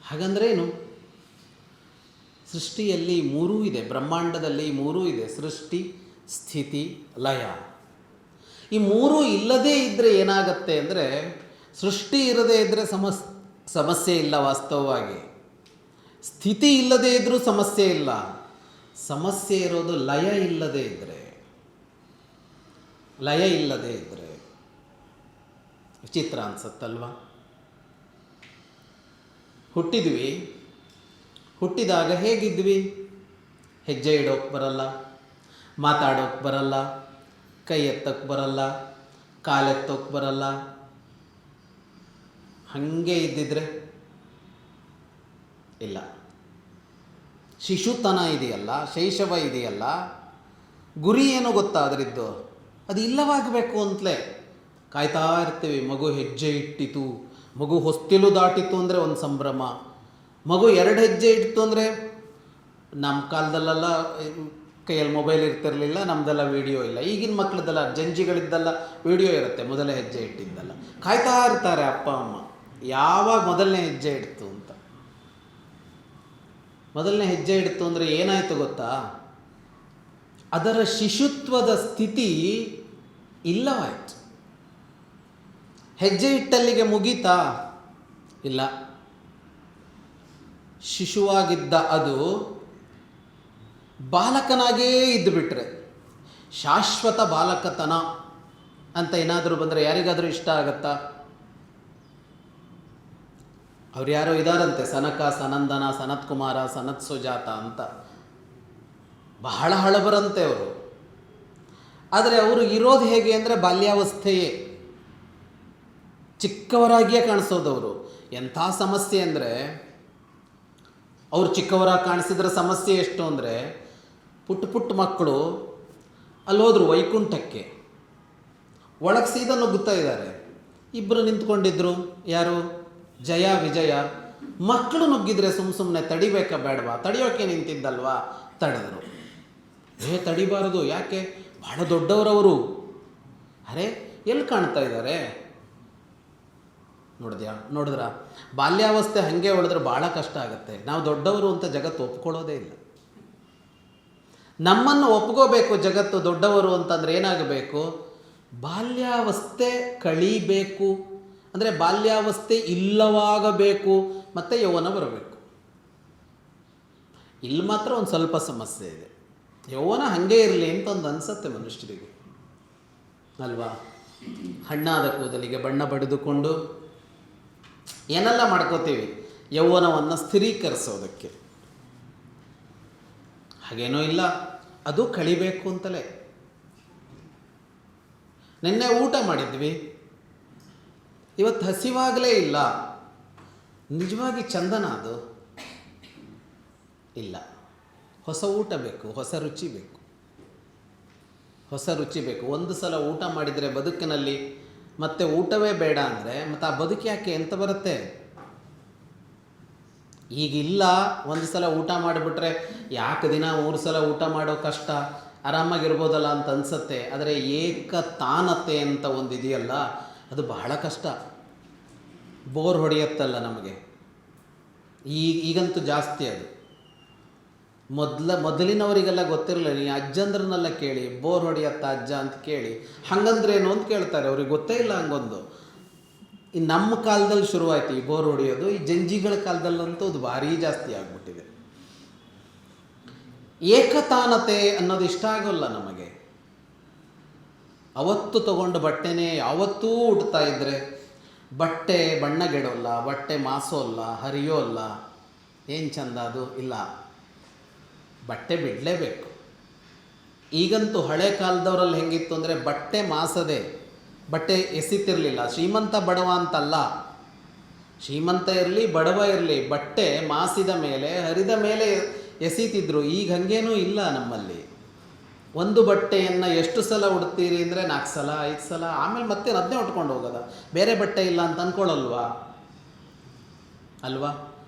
A: ಹಾಗಂದ್ರೇನು? ಸೃಷ್ಟಿಯಲ್ಲಿ 3 ಇದೆ, ಬ್ರಹ್ಮಾಂಡದಲ್ಲಿ 3 ಇದೆ, ಸೃಷ್ಟಿ, ಸ್ಥಿತಿ, ಲಯ. ಈ ಮೂರೂ ಇಲ್ಲದೇ ಇದ್ದರೆ ಏನಾಗತ್ತೆ ಅಂದರೆ, ಸೃಷ್ಟಿ ಇರದೇ ಇದ್ದರೆ ಸಮಸ್ಯೆ ಇಲ್ಲ. ವಾಸ್ತವವಾಗಿ ಸ್ಥಿತಿ ಇಲ್ಲದೇ ಇದ್ದರೂ ಸಮಸ್ಯೆ ಇಲ್ಲ. ಸಮಸ್ಯೆ ಇರೋದು ಲಯ ಇಲ್ಲದೇ ಇದ್ದರೆ. ಲಯ ಇಲ್ಲದೇ ಇದ್ದರೆ ವಿಚಿತ್ರ ಅನ್ಸತ್ತಲ್ವ? ಹುಟ್ಟಿದ್ವಿ, ಹುಟ್ಟಿದಾಗ ಹೇಗಿದ್ವಿ? ಹೆಜ್ಜೆ ಇಡೋಕ್ಕೆ ಬರಲ್ಲ, ಮಾತಾಡೋಕ್ಕೆ ಬರಲ್ಲ, ಕೈ ಎತ್ತಕ್ಕೆ ಬರಲ್ಲ, ಕಾಲೆತ್ತೋಕ್ಕೆ ಬರಲ್ಲ. ಹಾಗೆ ಇದ್ದಿದ್ರೆ ಇಲ್ಲ. ಶಿಶುತನ ಇದೆಯಲ್ಲ, ಶೈಶವ ಇದೆಯಲ್ಲ, ಗುರಿ ಏನು ಗೊತ್ತಾ ಅದರಿದ್ದು? ಅದು ಇಲ್ಲವಾಗಬೇಕು ಅಂತಲೇ ಕಾಯ್ತಾ ಇರ್ತೀವಿ. ಮಗು ಹೆಜ್ಜೆ ಇಟ್ಟಿತು, ಮಗು ಹೊಸ್ತಿಲು ದಾಟಿತು ಅಂದರೆ ಒಂದು ಸಂಭ್ರಮ. ಮಗು 2 ಹೆಜ್ಜೆ ಇಟ್ಟಿತು ಅಂದರೆ, ನಮ್ಮ ಕಾಲದಲ್ಲೆಲ್ಲ ಕೈಯಲ್ಲಿ ಮೊಬೈಲ್ ಇರ್ತಿರಲಿಲ್ಲ, ನಮ್ಮದೆಲ್ಲ ವೀಡಿಯೋ ಇಲ್ಲ. ಈಗಿನ ಮಕ್ಕಳದೆಲ್ಲ ಜಂಜಿಗಳಿದ್ದೆಲ್ಲ ವೀಡಿಯೋ ಇರುತ್ತೆ. ಮೊದಲೇ ಹೆಜ್ಜೆ ಇಟ್ಟಿದ್ದಲ್ಲ ಕಾಯ್ತಾ ಇರ್ತಾರೆ ಅಪ್ಪ ಅಮ್ಮ, ಯಾವಾಗ ಮೊದಲನೇ ಹೆಜ್ಜೆ ಇಡ್ತು ಅಂತ. ಮೊದಲನೇ ಹೆಜ್ಜೆ ಇಡ್ತು ಅಂದರೆ ಏನಾಯಿತು ಗೊತ್ತಾ? ಅದರ ಶಿಶುತ್ವದ ಸ್ಥಿತಿ ಇಲ್ಲವಾಯಿತು. ಹೆಜ್ಜೆ ಇಟ್ಟಲ್ಲಿಗೆ ಮುಗೀತಾ? ಇಲ್ಲ. ಶಿಶುವಾಗಿದ್ದ ಅದು ಬಾಲಕನಾಗೇ ಇದ್ದು ಬಿಟ್ರೆ, ಶಾಶ್ವತ ಬಾಲಕತನ ಅಂತ ಏನಾದರೂ ಬಂದರೆ ಯಾರಿಗಾದರೂ ಇಷ್ಟ ಆಗತ್ತಾ? ಅವ್ರು ಯಾರೋ ಇದಾರಂತೆ, ಸನಕ, ಸನಂದನ, ಸನತ್ ಕುಮಾರ, ಸನತ್ ಸುಜಾತ ಅಂತ, ಬಹಳ ಹಳಬರಂತೆ ಅವರು. ಆದರೆ ಅವರು ಇರೋದು ಹೇಗೆ ಅಂದರೆ ಬಾಲ್ಯಾವಸ್ಥೆಯೇ, ಚಿಕ್ಕವರಾಗಿಯೇ ಕಾಣಿಸೋದವರು. ಎಂಥ ಸಮಸ್ಯೆ ಅಂದರೆ, ಅವರು ಚಿಕ್ಕವರಾಗಿ ಕಾಣಿಸಿದ್ರೆ ಸಮಸ್ಯೆ ಎಷ್ಟು ಅಂದರೆ, ಪುಟ್ಟ ಪುಟ್ಟ ಮಕ್ಕಳು ಅಲ್ಲೋದ್ರು ವೈಕುಂಠಕ್ಕೆ, ಒಳಗೆ ಸೀದಾ ನುಗ್ಗುತ್ತಾ ಇದ್ದಾರೆ. ಇಬ್ಬರು ನಿಂತ್ಕೊಂಡಿದ್ರು, ಯಾರು? ಜಯ, ವಿಜಯ. ಮಕ್ಕಳು ನುಗ್ಗಿದ್ರೆ ಸುಮ್ಮನೆ ತಡಿಬೇಕಾ ಬೇಡವಾ? ತಡಿಯೋಕೆ ನಿಂತಿದ್ದಲ್ವಾ? ತಡೆದರು. ತಡಿಬಾರದು, ಯಾಕೆ? ಬಹಳ ದೊಡ್ಡವರವರು. ಅರೆ, ಎಲ್ಲಿ ಕಾಣ್ತಾ ಇದ್ದಾರೆ? ನೋಡಿದ್ರ ಬಾಲ್ಯಾವಸ್ಥೆ ಹಾಗೆ ಹೊಡೆದ್ರೆ ಭಾಳ ಕಷ್ಟ ಆಗುತ್ತೆ. ನಾವು ದೊಡ್ಡವರು ಅಂತ ಜಗತ್ತು ಒಪ್ಕೊಳ್ಳೋದೇ ಇಲ್ಲ. ನಮ್ಮನ್ನು ಒಪ್ಕೋಬೇಕು ಜಗತ್ತು ದೊಡ್ಡವರು ಅಂತಂದರೆ ಏನಾಗಬೇಕು? ಬಾಲ್ಯಾವಸ್ಥೆ ಕಳೀಬೇಕು. ಅಂದರೆ ಬಾಲ್ಯಾವಸ್ಥೆ ಇಲ್ಲವಾಗಬೇಕು, ಮತ್ತು ಯೌವನ ಬರಬೇಕು. ಇಲ್ಲಿ ಮಾತ್ರ ಒಂದು ಸ್ವಲ್ಪ ಸಮಸ್ಯೆ ಇದೆ. ಯೌವನ ಹಾಗೇ ಇರಲಿ ಅಂತ ಒಂದು ಅನಿಸುತ್ತೆ ಮನುಷ್ಯರಿಗೆ, ಅಲ್ವಾ? ಹಣ್ಣಾದ ಕೂದಲಿಗೆ ಬಣ್ಣ ಬಡಿದುಕೊಂಡು ಏನೆಲ್ಲ ಮಾಡ್ಕೋತೀವಿ ಯೌವನವನ್ನು ಸ್ಥಿರೀಕರಿಸೋದಕ್ಕೆ. ಹಾಗೇನೂ ಇಲ್ಲ, ಅದು ಕಳಿಬೇಕು ಅಂತಲೇ. ನಿನ್ನೆ ಊಟ ಮಾಡಿದ್ವಿ, ಇವತ್ತು ಹಸಿವಾಗಲೇ ಇಲ್ಲ. ನಿಜವಾಗಿ ಚಂದನ ಅದು? ಇಲ್ಲ. ಹೊಸ ಊಟ ಬೇಕು, ಹೊಸ ರುಚಿ ಬೇಕು, ಹೊಸ ರುಚಿ ಬೇಕು. ಒಂದು ಸಲ ಊಟ ಮಾಡಿದರೆ ಬದುಕಿನಲ್ಲಿ ಮತ್ತೆ ಊಟವೇ ಬೇಡ ಅಂದರೆ ಮತ್ತು ಆ ಬದುಕು ಯಾಕೆ? ಎಂತ ಬರುತ್ತೆ? ಈಗಿಲ್ಲ, ಒಂದು ಸಲ ಊಟ ಮಾಡಿಬಿಟ್ರೆ ಯಾಕೆ ದಿನ 3 ಸಲ ಊಟ ಮಾಡೋ ಕಷ್ಟ, ಆರಾಮಾಗಿರ್ಬೋದಲ್ಲ ಅಂತ ಅನಿಸುತ್ತೆ. ಆದರೆ ಏಕತಾನತೆ ಅಂತ ಒಂದು ಇದೆಯಲ್ಲ, ಅದು ಬಹಳ ಕಷ್ಟ. ಬೋರ್ ಹೊಡೆಯುತ್ತಲ್ಲ ನಮಗೆ. ಈಗಂತೂ ಜಾಸ್ತಿ ಅದು. ಮೊದಲಿನವರಿಗೆಲ್ಲ ಗೊತ್ತಿರಲಿಲ್ಲ. ನೀ ಅಜ್ಜಂದ್ರನ್ನೆಲ್ಲ ಕೇಳಿ, ಬೋರ್ ಹೊಡೆಯತ್ತ ಅಜ್ಜ ಅಂತ ಕೇಳಿ, ಹಂಗಂದ್ರೇನು ಅಂತ ಕೇಳ್ತಾರೆ. ಅವ್ರಿಗೆ ಗೊತ್ತೇ ಇಲ್ಲ ಹಂಗೊಂದು. ಈ ನಮ್ಮ ಕಾಲದಲ್ಲಿ ಶುರುವಾಯಿತು ಈ ಬೋರ್ ಹೊಡೆಯೋದು. ಈ ಜಂಜಿಗಳ ಕಾಲದಲ್ಲಂತೂ ಅದು ಭಾರೀ ಜಾಸ್ತಿ ಆಗಿಬಿಟ್ಟಿದೆ. ಏಕತಾನತೆ ಅನ್ನೋದು ಇಷ್ಟ ಆಗೋಲ್ಲ ನಮಗೆ. ಅವತ್ತು ತಗೊಂಡು ಬಟ್ಟೆನೇ ಯಾವತ್ತೂ ಉಡ್ತಾ ಇದ್ದರೆ ಬಟ್ಟೆ ಬಣ್ಣಗೆಡೋಲ್ಲ, ಬಟ್ಟೆ ಮಾಸೋಲ್ಲ, ಹರಿಯೋಲ್ಲ. ಏನು ಚಂದ ಅದು? ಇಲ್ಲ, ಬಟ್ಟೆ ಬಿಡಲೇಬೇಕು. ಈಗಂತೂ ಹಳೆ ಕಾಲದವರಲ್ಲಿ ಹೆಂಗಿತ್ತು ಅಂದರೆ ಬಟ್ಟೆ ಮಾಸದೆ ಬಟ್ಟೆ ಎಸಿತಿರಲಿಲ್ಲ. ಶ್ರೀಮಂತ ಬಡವ ಅಂತಲ್ಲ, ಶ್ರೀಮಂತ ಇರಲಿ ಬಡವ ಇರಲಿ, ಬಟ್ಟೆ ಮಾಸಿದ ಮೇಲೆ ಹರಿದ ಮೇಲೆ ಎಸಿತಿದ್ರು. ಈಗ ಹಾಗೇನೂ ಇಲ್ಲ ನಮ್ಮಲ್ಲಿ. ಒಂದು ಬಟ್ಟೆಯನ್ನು ಎಷ್ಟು ಸಲ ಉಡ್ತೀರಿ ಅಂದರೆ 4 ಸಲ 5 ಸಲ, ಆಮೇಲೆ ಮತ್ತೆ ಅದನ್ನೇ ಉಟ್ಕೊಂಡು ಹೋಗೋದ. ಬೇರೆ ಬಟ್ಟೆ ಇಲ್ಲ ಅಂತ ಅಂದ್ಕೊಳ್ಳಲ್ವಾ? ಅಲ್ವಾ?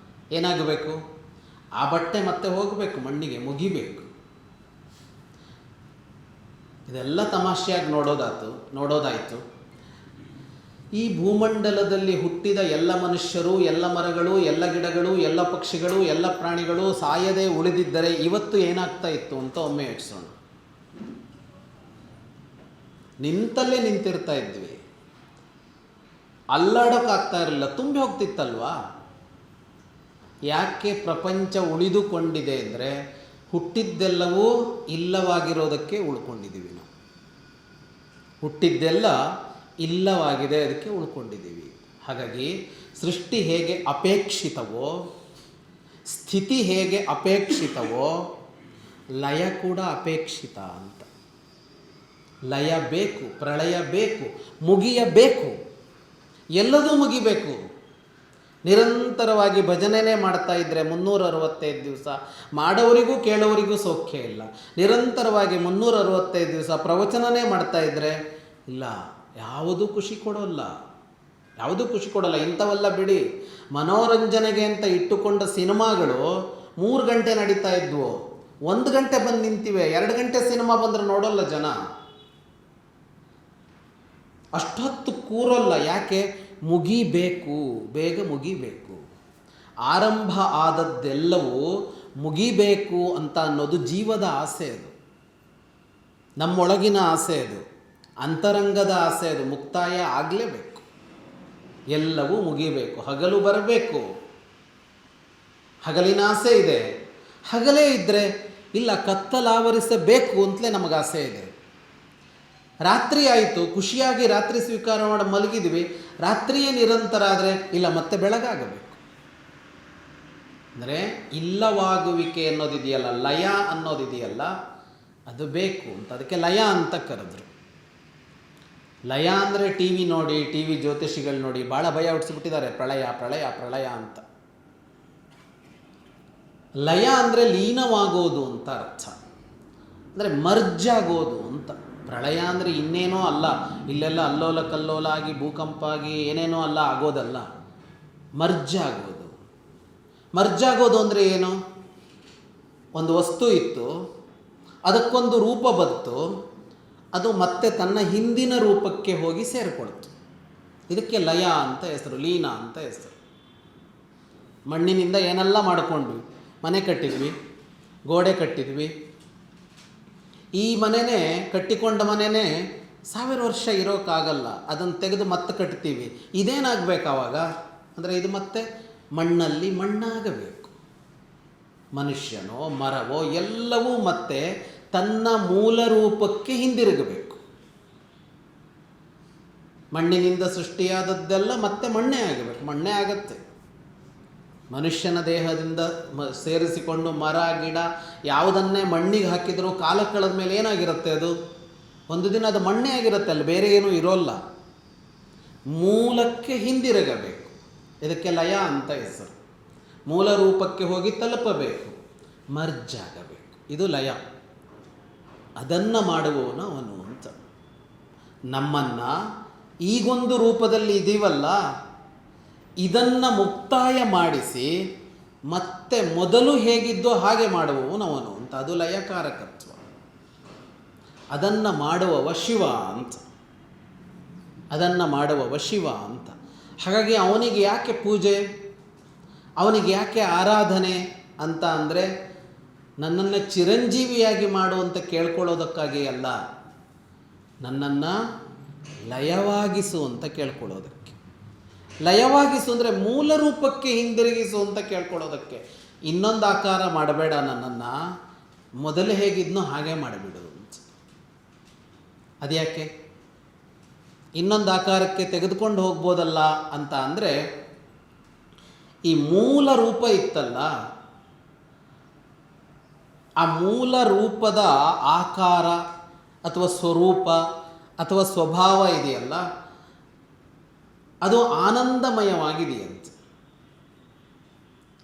A: ಏನಾಗಬೇಕು? ಆ ಬಟ್ಟೆ ಮತ್ತೆ ಹೋಗಬೇಕು, ಮಣ್ಣಿಗೆ ಮುಗಿಬೇಕು. ಇದೆಲ್ಲ ತಮಾಷೆಯಾಗಿ ನೋಡೋದಾಯಿತು. ಈ ಭೂಮಂಡಲದಲ್ಲಿ ಹುಟ್ಟಿದ ಎಲ್ಲ ಮನುಷ್ಯರು, ಎಲ್ಲ ಮರಗಳು, ಎಲ್ಲ ಗಿಡಗಳು, ಎಲ್ಲ ಪಕ್ಷಿಗಳು, ಎಲ್ಲ ಪ್ರಾಣಿಗಳು ಸಾಯದೆ ಉಳಿದಿದ್ದರೆ ಇವತ್ತು ಏನಾಗ್ತಾ ಇತ್ತು ಅಂತ ಒಮ್ಮೆ ಯೋಚಿಸೋಣ. ನಿಂತಲ್ಲೇ ನಿಂತಿರ್ತಾ ಇದ್ವಿ, ಅಲ್ಲಾಡೋಕ್ಕಾಗ್ತಾ ಇರಲಿಲ್ಲ, ತುಂಬಿ ಹೋಗ್ತಿತ್ತಲ್ವಾ. ಯಾಕೆ ಪ್ರಪಂಚ ಉಳಿದುಕೊಂಡಿದೆ ಅಂದರೆ ಹುಟ್ಟಿದ್ದೆಲ್ಲವೂ ಇಲ್ಲವಾಗಿರೋದಕ್ಕೆ ಉಳ್ಕೊಂಡಿದ್ದೀವಿ ನಾವು. ಹುಟ್ಟಿದ್ದೆಲ್ಲ ಇಲ್ಲವಾಗಿದೆ, ಅದಕ್ಕೆ ಉಳ್ಕೊಂಡಿದ್ದೀವಿ. ಹಾಗಾಗಿ ಸೃಷ್ಟಿ ಹೇಗೆ ಅಪೇಕ್ಷಿತವೋ, ಸ್ಥಿತಿ ಹೇಗೆ ಅಪೇಕ್ಷಿತವೋ, ಲಯ ಕೂಡ ಅಪೇಕ್ಷಿತ ಅಂತ. ಲಯ ಬೇಕು, ಪ್ರಳಯ ಬೇಕು, ಮುಗಿಯಬೇಕು, ಎಲ್ಲದೂ ಮುಗಿಬೇಕು. ನಿರಂತರವಾಗಿ ಭಜನೆನೇ ಮಾಡ್ತಾ ಇದ್ದರೆ 365 ದಿವಸ ಮಾಡೋರಿಗೂ ಕೇಳೋರಿಗೂ ಸೌಖ್ಯ ಇಲ್ಲ. ನಿರಂತರವಾಗಿ 365 ದಿವಸ ಪ್ರವಚನನೇ ಮಾಡ್ತಾ ಇದ್ದರೆ ಇಲ್ಲ, ಯಾವುದೂ ಖುಷಿ ಕೊಡೋಲ್ಲ, ಯಾವುದೂ ಖುಷಿ ಕೊಡೋಲ್ಲ. ಇಂಥವೆಲ್ಲ ಬಿಡಿ, ಮನೋರಂಜನೆಗೆ ಅಂತ ಇಟ್ಟುಕೊಂಡ ಸಿನಿಮಾಗಳು 3 ಗಂಟೆ ನಡೀತಾ ಇದ್ವು, 1 ಗಂಟೆ ಬಂದು ನಿಂತಿವೆ. 2 ಗಂಟೆ ಸಿನಿಮಾ ಬಂದರೆ ನೋಡೋಲ್ಲ ಜನ, ಅಷ್ಟೊತ್ತು ಕೂರೋಲ್ಲ. ಯಾಕೆ? ಮುಗಿಬೇಕು, ಬೇಗ ಮುಗಿಬೇಕು. ಆರಂಭ ಆದದ್ದೆಲ್ಲವೂ ಮುಗಿಬೇಕು ಅಂತ ಅನ್ನೋದು ಜೀವದ ಆಸೆ, ಅದು ನಮ್ಮೊಳಗಿನ ಆಸೆ, ಅದು ಅಂತರಂಗದ ಆಸೆ, ಅದು ಮುಕ್ತಾಯ ಆಗಲೇಬೇಕು. ಎಲ್ಲವೂ ಮುಗಿಬೇಕು, ಹಗಲು ಬರಬೇಕು. ಹಗಲಿನ ಆಸೆ ಇದೆ, ಹಗಲೇ ಇದ್ದರೆ ಇಲ್ಲ, ಕತ್ತಲಾವರಿಸಬೇಕು ಅಂತಲೇ ನಮಗೆ ಆಸೆ ಇದೆ. ರಾತ್ರಿ ಆಯಿತು, ಖುಷಿಯಾಗಿ ರಾತ್ರಿ ಸ್ವೀಕಾರ ಮಾಡಿ ಮಲಗಿದ್ವಿ, ರಾತ್ರಿಯೇ ನಿರಂತರ ಆದರೆ ಇಲ್ಲ, ಮತ್ತೆ ಬೆಳಗಾಗಬೇಕು. ಅಂದರೆ ಇಲ್ಲವಾಗುವಿಕೆ ಅನ್ನೋದಿದೆಯಲ್ಲ, ಲಯ ಅನ್ನೋದಿದೆಯಲ್ಲ, ಅದು ಬೇಕು ಅಂತ. ಅದಕ್ಕೆ ಲಯ ಅಂತ ಕರೆದ್ರು. ಲಯ ಅಂದರೆ ಟಿ ವಿ ನೋಡಿ, ಟಿ ವಿ ಜ್ಯೋತಿಷಿಗಳು ನೋಡಿ ಭಾಳ ಭಯ ಹುಟ್ಟಿಸ್ಬಿಟ್ಟಿದ್ದಾರೆ, ಪ್ರಳಯ ಪ್ರಳಯ ಪ್ರಳಯ ಅಂತ. ಲಯ ಅಂದರೆ ಲೀನವಾಗೋದು ಅಂತ ಅರ್ಥ, ಅಂದರೆ ಮರ್ಜ್ ಆಗೋದು ಅಂತ. ಪ್ರಳಯ ಅಂದರೆ ಇನ್ನೇನೋ ಅಲ್ಲ, ಇಲ್ಲೆಲ್ಲ ಅಲ್ಲೋಲ ಕಲ್ಲೋಲ ಆಗಿ ಭೂಕಂಪ ಆಗಿ ಏನೇನೋ ಅಲ್ಲ, ಆಗೋದಲ್ಲ. ಮರ್ಜ್ ಆಗೋದು. ಮರ್ಜ್ ಆಗೋದು ಅಂದರೆ ಏನು? ಒಂದು ವಸ್ತು ಇತ್ತು, ಅದಕ್ಕೊಂದು ರೂಪ ಬಂತು, ಅದು ಮತ್ತೆ ತನ್ನ ಹಿಂದಿನ ರೂಪಕ್ಕೆ ಹೋಗಿ ಸೇರಿಕೊಳ್ತು. ಇದಕ್ಕೆ ಲಯ ಅಂತ ಹೆಸರು, ಲೀನ ಅಂತ ಹೆಸರು. ಮಣ್ಣಿನಿಂದ ಏನೆಲ್ಲ ಮಾಡಿಕೊಂಡ್ವಿ, ಮನೆ ಕಟ್ಟಿದ್ವಿ, ಗೋಡೆ ಕಟ್ಟಿದ್ವಿ. ಈ ಮನೆಯೇ, ಕಟ್ಟಿಕೊಂಡ ಮನೆಯೇ 1000 ವರ್ಷ ಇರೋಕ್ಕಾಗಲ್ಲ, ಅದನ್ನು ತೆಗೆದು ಮತ್ತೆ ಕಟ್ತೀವಿ. ಇದೇನಾಗಬೇಕು ಆವಾಗ ಅಂದರೆ ಇದು ಮತ್ತೆ ಮಣ್ಣಲ್ಲಿ ಮಣ್ಣಾಗಬೇಕು. ಮನುಷ್ಯನೋ ಮರವೋ ಎಲ್ಲವೂ ಮತ್ತೆ ತನ್ನ ಮೂಲ ರೂಪಕ್ಕೆ ಹಿಂದಿರುಗಬೇಕು. ಮಣ್ಣಿನಿಂದ ಸೃಷ್ಟಿಯಾದದ್ದೆಲ್ಲ ಮತ್ತೆ ಮಣ್ಣೇ ಆಗಬೇಕು, ಮಣ್ಣೇ ಆಗತ್ತೆ. ಮನುಷ್ಯನ ದೇಹದಿಂದ ಸೇರಿಸಿಕೊಂಡು ಮರ ಗಿಡ ಯಾವುದನ್ನೇ ಮಣ್ಣಿಗೆ ಹಾಕಿದರೂ ಕಾಲ ಕಳೆದ ಮೇಲೆ ಏನಾಗಿರುತ್ತೆ, ಅದು ಒಂದು ದಿನ ಅದು ಮಣ್ಣೇ ಆಗಿರುತ್ತೆ, ಅಲ್ಲಿ ಬೇರೆ ಏನೂ ಇರೋಲ್ಲ. ಮೂಲಕ್ಕೆ ಹಿಂದಿರುಗಬೇಕು, ಇದಕ್ಕೆ ಲಯ ಅಂತ ಹೆಸರು. ಮೂಲ ರೂಪಕ್ಕೆ ಹೋಗಿ ತಲುಪಬೇಕು, ಮರ್ಜ್ ಆಗಬೇಕು, ಇದು ಲಯ. ಅದನ್ನು ಮಾಡುವವನು ಅವನು ಅಂತ. ನಮ್ಮನ್ನು ಈಗೊಂದು ರೂಪದಲ್ಲಿ ಇದೀವಲ್ಲ, ಇದನ್ನು ಮುಕ್ತಾಯ ಮಾಡಿಸಿ ಮತ್ತೆ ಮೊದಲು ಹೇಗಿದ್ದೋ ಹಾಗೆ ಮಾಡುವವನು ಅವನು ಅಂತ. ಅದು ಲಯಕಾರಕತ್ವ. ಅದನ್ನು ಮಾಡುವವ ಶಿವ ಅಂತ, ಅದನ್ನು ಮಾಡುವವ ಶಿವ ಅಂತ. ಹಾಗಾಗಿ ಅವನಿಗೆ ಯಾಕೆ ಪೂಜೆ, ಅವನಿಗೆ ಯಾಕೆ ಆರಾಧನೆ ಅಂತ ಅಂದರೆ ನನ್ನನ್ನು ಚಿರಂಜೀವಿಯಾಗಿ ಮಾಡುವಂತ ಕೇಳ್ಕೊಳ್ಳೋದಕ್ಕಾಗಿ ಅಲ್ಲ, ನನ್ನನ್ನು ಲಯವಾಗಿಸು ಅಂತ ಕೇಳ್ಕೊಳ್ಳೋದಕ್ಕೆ. ಲಯವಾಗಿಸು ಅಂದರೆ ಮೂಲ ರೂಪಕ್ಕೆ ಹಿಂದಿರುಗಿಸು ಅಂತ ಕೇಳ್ಕೊಳ್ಳೋದಕ್ಕೆ. ಇನ್ನೊಂದು ಆಕಾರ ಮಾಡಬೇಡ, ನನ್ನನ್ನು ಮೊದಲು ಹೇಗಿದ್ನೋ ಹಾಗೆ ಮಾಡಿಬಿಡು ಅಂತ. ಅದ್ಯಾಕೆ? ಇನ್ನೊಂದು ಆಕಾರಕ್ಕೆ ತೆಗೆದುಕೊಂಡು ಹೋಗ್ಬೋದಲ್ಲ ಅಂತ ಅಂದರೆ, ಈ ಮೂಲ ರೂಪ ಇತ್ತಲ್ಲ, ಆ ಮೂಲ ರೂಪದ ಆಕಾರ ಅಥವಾ ಸ್ವರೂಪ ಅಥವಾ ಸ್ವಭಾವ ಇದೆಯಲ್ಲ, ಅದು ಆನಂದಮಯವಾಗಿದೆಯಂತೆ.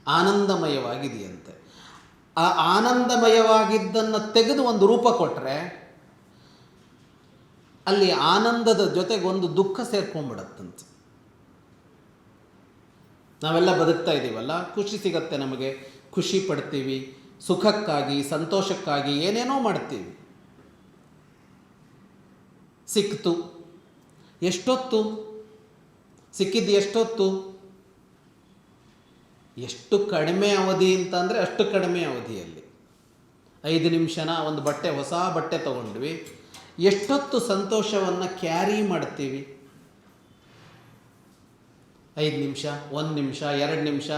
A: ಆನಂದಮಯವಾಗಿದೆಯಂತೆ. ಆ ಆನಂದಮಯವಾಗಿದ್ದನ್ನು ತೆಗೆದು ಒಂದು ರೂಪ ಕೊಟ್ಟರೆ ಅಲ್ಲಿ ಆನಂದದ ಜೊತೆಗೆ ಒಂದು ದುಃಖ ಸೇರ್ಕೊಂಡ್ಬಿಡತ್ತಂತೆ. ನಾವೆಲ್ಲ ಬದುಕ್ತಾ ಇದ್ದೀವಲ್ಲ, ಖುಷಿ ಸಿಗತ್ತೆ ನಮಗೆ, ಖುಷಿ ಪಡ್ತೀವಿ, ಸುಖಕ್ಕಾಗಿ ಸಂತೋಷಕ್ಕಾಗಿ ಏನೇನೋ ಮಾಡ್ತೀವಿ. ಸಿಕ್ತು, ಎಷ್ಟೊತ್ತು ಸಿಕ್ಕಿದ್ದು, ಎಷ್ಟೊತ್ತು, ಎಷ್ಟು ಕಡಿಮೆ ಅವಧಿ ಅಂತಂದರೆ ಅಷ್ಟು ಕಡಿಮೆ ಅವಧಿಯಲ್ಲಿ 5 ನಿಮಿಷನ ಒಂದು ಬಟ್ಟೆ, ಹೊಸ ಬಟ್ಟೆ ತೊಗೊಂಡ್ವಿ, ಎಷ್ಟೊತ್ತು ಸಂತೋಷವನ್ನು ಕ್ಯಾರಿ ಮಾಡ್ತೀವಿ? 5 ನಿಮಿಷ, 1 ನಿಮಿಷ, 2 ನಿಮಿಷ,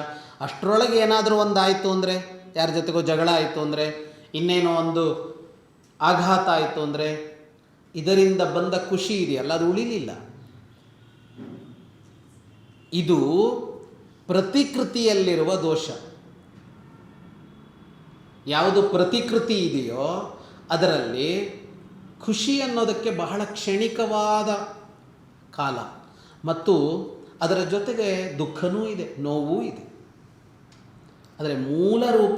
A: ಅಷ್ಟರೊಳಗೆ ಏನಾದರೂ ಒಂದು ಆಯಿತು ಅಂದರೆ, ಯಾರ ಜೊತೆಗೋ ಜಗಳ ಆಯಿತು ಅಂದರೆ, ಇನ್ನೇನೋ ಒಂದು ಆಘಾತ ಆಯಿತು ಅಂದರೆ, ಇದರಿಂದ ಬಂದ ಖುಷಿ ಇದೆಯಲ್ಲ ಅದು ಉಳಿಲಿಲ್ಲ. ಇದು ಪ್ರತಿಕೃತಿಯಲ್ಲಿರುವ ದೋಷ. ಯಾವುದು ಪ್ರತಿಕೃತಿ ಇದೆಯೋ ಅದರಲ್ಲಿ ಖುಷಿ ಅನ್ನೋದಕ್ಕೆ ಬಹಳ ಕ್ಷಣಿಕವಾದ ಕಾಲ ಮತ್ತು ಅದರ ಜೊತೆಗೆ ದುಃಖನೂ ಇದೆ, ನೋವೂ ಇದೆ. ಆದರೆ ಮೂಲ ರೂಪ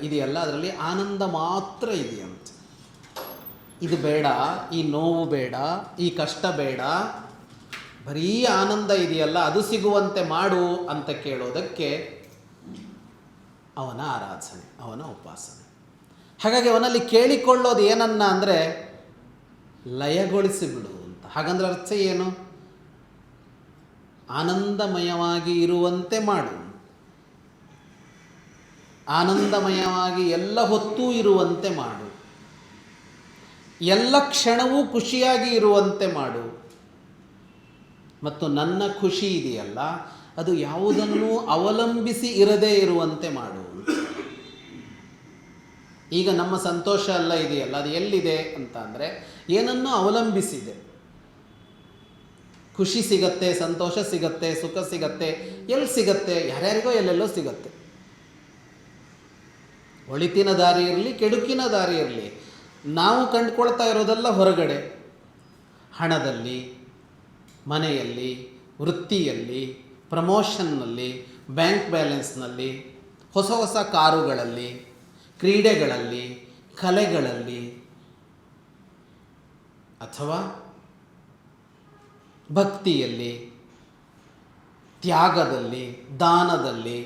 A: ಇದೆಯಲ್ಲ ಅದರಲ್ಲಿ ಆನಂದ ಮಾತ್ರ ಇದೆಯಂತೆ. ಇದು ಬೇಡ, ಈ ನೋವು ಬೇಡ, ಈ ಕಷ್ಟ ಬೇಡ, ಬರೀ ಆನಂದ ಇದೆಯಲ್ಲ ಅದು ಸಿಗುವಂತೆ ಮಾಡು ಅಂತ ಕೇಳೋದಕ್ಕೆ ಅವನ ಆರಾಧನೆ, ಅವನ ಉಪಾಸನೆ. ಹಾಗಾಗಿ ಅವನಲ್ಲಿ ಕೇಳಿಕೊಳ್ಳೋದು ಏನನ್ನ ಅಂದರೆ ಲಯಗೊಳಿಸಿಬಿಡು ಅಂತ. ಹಾಗಂದ್ರೆ ಅರ್ಥ ಏನು? ಆನಂದಮಯವಾಗಿ ಇರುವಂತೆ ಮಾಡು, ಆನಂದಮಯವಾಗಿ ಎಲ್ಲ ಹೊತ್ತೂ ಇರುವಂತೆ ಮಾಡು, ಎಲ್ಲ ಕ್ಷಣವೂ ಖುಷಿಯಾಗಿ ಇರುವಂತೆ ಮಾಡು. ಮತ್ತು ನನ್ನ ಖುಷಿ ಇದೆಯಲ್ಲ ಅದು ಯಾವುದನ್ನು ಅವಲಂಬಿಸಿ ಇರದೇ ಇರುವಂತೆ ಮಾಡು. ಈಗ ನಮ್ಮ ಸಂತೋಷ ಎಲ್ಲ ಇದೆಯಲ್ಲ ಅದು ಎಲ್ಲಿದೆ ಅಂತ ಅಂದರೆ ಏನನ್ನೂ ಅವಲಂಬಿಸಿದೆ. ಖುಷಿ ಸಿಗತ್ತೆ, ಸಂತೋಷ ಸಿಗತ್ತೆ, ಸುಖ ಸಿಗತ್ತೆ. ಎಲ್ಲಿ ಸಿಗತ್ತೆ? ಯಾರ್ಯಾರಿಗೋ ಎಲ್ಲೆಲ್ಲೋ ಸಿಗತ್ತೆ. ಒಳಿತಿನ ದಾರಿ ಇರಲಿ, ಕೆಡುಕಿನ ದಾರಿ ಇರಲಿ, ನಾವು ಕಂಡುಕೊಳ್ತಾ ಇರೋದೆಲ್ಲ ಹೊರಗಡೆ, ಹಣದಲ್ಲಿ, ಮನೆಯಲ್ಲಿ, ವೃತ್ತಿಯಲ್ಲಿ, ಪ್ರಮೋಷನ್ನಲ್ಲಿ, ಬ್ಯಾಂಕ್ ಬ್ಯಾಲೆನ್ಸ್ನಲ್ಲಿ, ಹೊಸ ಹೊಸ ಕಾರುಗಳಲ್ಲಿ, ಕ್ರೀಡೆಗಳಲ್ಲಿ, ಕಲೆಗಳಲ್ಲಿ, ಅಥವಾ ಭಕ್ತಿಯಲ್ಲಿ, ತ್ಯಾಗದಲ್ಲಿ, ದಾನದಲ್ಲಿ,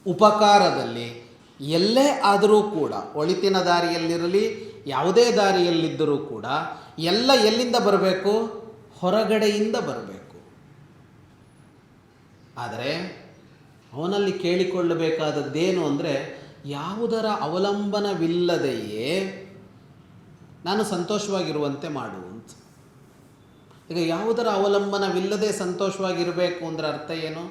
A: ಉಪಕಾರದಲ್ಲಿ, ಎಲ್ಲೇ ಆದರೂ ಕೂಡ, ಒಳಿತಿನ ದಾರಿಯಲ್ಲಿರಲಿ ಯಾವುದೇ ದಾರಿಯಲ್ಲಿದ್ದರೂ ಕೂಡ ಎಲ್ಲ ಎಲ್ಲಿಂದ ಬರಬೇಕು? ಹೊರಗಡೆಯಿಂದ ಬರಬೇಕು. ಆದರೆ ಅವನಲ್ಲಿ ಕೇಳಿಕೊಳ್ಳಬೇಕಾದದ್ದೇನು ಅಂದರೆ ಯಾವುದರ ಅವಲಂಬನವಿಲ್ಲದೆಯೇ ನಾನು ಸಂತೋಷವಾಗಿರುವಂತೆ ಮಾಡು ಅಂತ. ಈಗ ಯಾವುದರ ಅವಲಂಬನವಿಲ್ಲದೆ ಸಂತೋಷವಾಗಿರಬೇಕು ಅಂದರೆ ಅರ್ಥ ಏನು?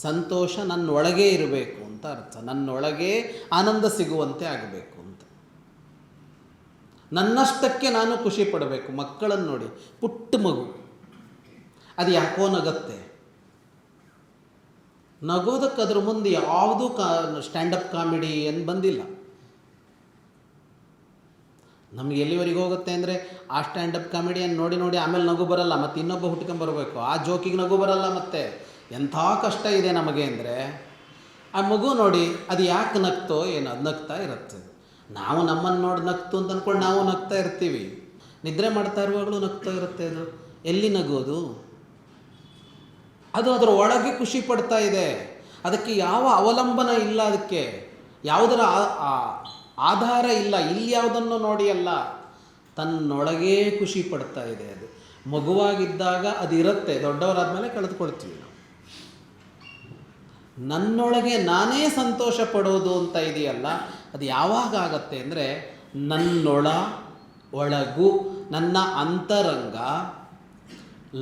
A: ಸಂತೋಷ ನನ್ನೊಳಗೆ ಇರಬೇಕು ಅಂತ ಅರ್ಥ. ನನ್ನೊಳಗೆ ಆನಂದ ಸಿಗುವಂತೆ ಆಗಬೇಕು ಅಂತ. ನನ್ನಷ್ಟಕ್ಕೆ ನಾನು ಖುಷಿ ಪಡಬೇಕು. ಮಕ್ಕಳನ್ನು ನೋಡಿ, ಪುಟ್ಟ ಮಗು ಅದು ಯಾಕೋ ನಗತ್ತೆ. ನಗೋದಕ್ಕೆ ಅದ್ರ ಮುಂದೆ ಯಾವುದೂ ಸ್ಟ್ಯಾಂಡಪ್ ಕಾಮಿಡಿ ಏನು ಬಂದಿಲ್ಲ. ನಮ್ಗೆ ಎಲ್ಲಿವರೆಗೆ ಹೋಗುತ್ತೆ ಅಂದರೆ ಆ ಸ್ಟ್ಯಾಂಡಪ್ ಕಾಮಿಡಿಯನ್ನು ನೋಡಿ ನೋಡಿ ಆಮೇಲೆ ನಗು ಬರಲ್ಲ, ಮತ್ತು ಇನ್ನೊಬ್ಬ ಹುಟ್ಕೊಂಬರ್ಬೇಕು, ಆ ಜೋಕಿಗೆ ನಗು ಬರಲ್ಲ. ಮತ್ತು ಎಂಥ ಕಷ್ಟ ಇದೆ ನಮಗೆ ಅಂದರೆ ಆ ಮಗು ನೋಡಿ ಅದು ಯಾಕೆ ನಗ್ತೋ ಏನೋ, ಅದು ನಗ್ತಾ ಇರುತ್ತೆ. ನಾವು ನಮ್ಮನ್ನು ನೋಡಿ ನಗ್ತು ಅಂತ ಅಂದ್ಕೊಂಡು ನಾವು ನಗ್ತಾ ಇರ್ತೀವಿ. ನಿದ್ರೆ ಮಾಡ್ತಾ ಇರುವಾಗಲೂ ನಗ್ತಾ ಇರುತ್ತೆ. ಅದು ಎಲ್ಲಿ ನಗೋದು? ಅದು ಅದರ ಒಳಗೆ ಖುಷಿ ಪಡ್ತಾ ಇದೆ. ಅದಕ್ಕೆ ಯಾವ ಅವಲಂಬನ ಇಲ್ಲ, ಅದಕ್ಕೆ ಯಾವುದರ ಆಧಾರ ಇಲ್ಲ. ಇಲ್ಲಿ ಯಾವುದನ್ನು ನೋಡಿ ಅಲ್ಲ, ತನ್ನೊಳಗೇ ಖುಷಿ ಪಡ್ತಾ ಇದೆ. ಅದು ಮಗುವಾಗಿದ್ದಾಗ ಅದು ಇರುತ್ತೆ, ದೊಡ್ಡವರಾದ್ಮೇಲೆ ಕಳೆದುಕೊಳ್ತೀವಿ ನಾವು. ನನ್ನೊಳಗೆ ನಾನೇ ಸಂತೋಷ ಪಡೋದು ಅಂತ ಇದೆಯಲ್ಲ, ಅದು ಯಾವಾಗ ಆಗತ್ತೆ ಅಂದರೆ ಒಳಗು ನನ್ನ ಅಂತರಂಗ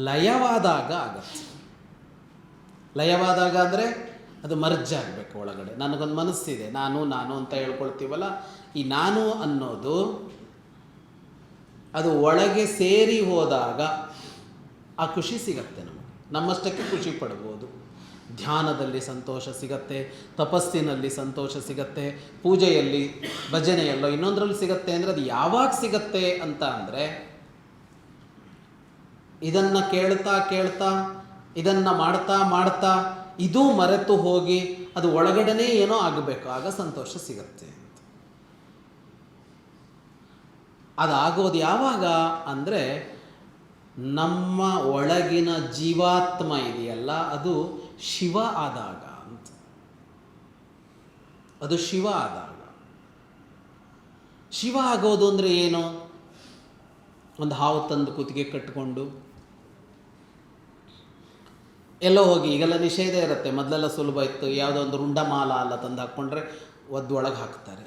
A: ಲಯವಾದಾಗ ಆಗತ್ತೆ. ಲಯವಾದಾಗ ಅಂದರೆ ಅದು ಮರ್ಜ್ ಆಗಬೇಕು ಒಳಗಡೆ. ನನಗೊಂದು ಮನಸ್ಸಿದೆ, ನಾನು ಅಂತ ಹೇಳ್ಕೊಳ್ತೀವಲ್ಲ, ಈ ನಾನು ಅನ್ನೋದು ಅದು ಒಳಗೆ ಸೇರಿ ಹೋದಾಗ ಆ ಖುಷಿ ಸಿಗತ್ತೆ. ನಮ್ಮಷ್ಟಕ್ಕೆ ಖುಷಿ ಪಡ್ಬೋದು. ಧ್ಯಾನದಲ್ಲಿ ಸಂತೋಷ ಸಿಗತ್ತೆ, ತಪಸ್ಸಿನಲ್ಲಿ ಸಂತೋಷ ಸಿಗತ್ತೆ, ಪೂಜೆಯಲ್ಲಿ, ಭಜನೆಯಲ್ಲೋ ಇನ್ನೊಂದರಲ್ಲಿ ಸಿಗತ್ತೆ. ಅಂದರೆ ಅದು ಯಾವಾಗ ಸಿಗತ್ತೆ ಅಂತ ಅಂದರೆ ಇದನ್ನು ಕೇಳ್ತಾ ಇದನ್ನು ಮಾಡ್ತಾ ಇದು ಮರೆತು ಹೋಗಿ ಅದು ಒಳಗಡೆನೇ ಏನೋ ಆಗಬೇಕು, ಆಗ ಸಂತೋಷ ಸಿಗತ್ತೆ. ಅದಾಗೋದು ಯಾವಾಗ ಅಂದರೆ ನಮ್ಮ ಒಳಗಿನ ಜೀವಾತ್ಮ ಇದೆಯಲ್ಲ ಅದು ಶಿವ ಆದಾಗ ಅಂತ. ಅದು ಶಿವ ಆದಾಗ. ಶಿವ ಆಗೋದು ಅಂದರೆ ಏನು? ಒಂದು ಹಾವು ತಂದು ಕುತ್ತಿಗೆ ಕಟ್ಟಿಕೊಂಡು ಎಲ್ಲೋ ಹೋಗಿ, ಈಗೆಲ್ಲ ನಿಷೇಧ ಇರುತ್ತೆ, ಮೊದಲೆಲ್ಲ ಸುಲಭ ಇತ್ತು. ಯಾವುದೋ ಒಂದು ರುಂಡಮಾಲ ಎಲ್ಲ ತಂದು ಹಾಕ್ಕೊಂಡ್ರೆ ಒಳಗೆ ಹಾಕ್ತಾರೆ.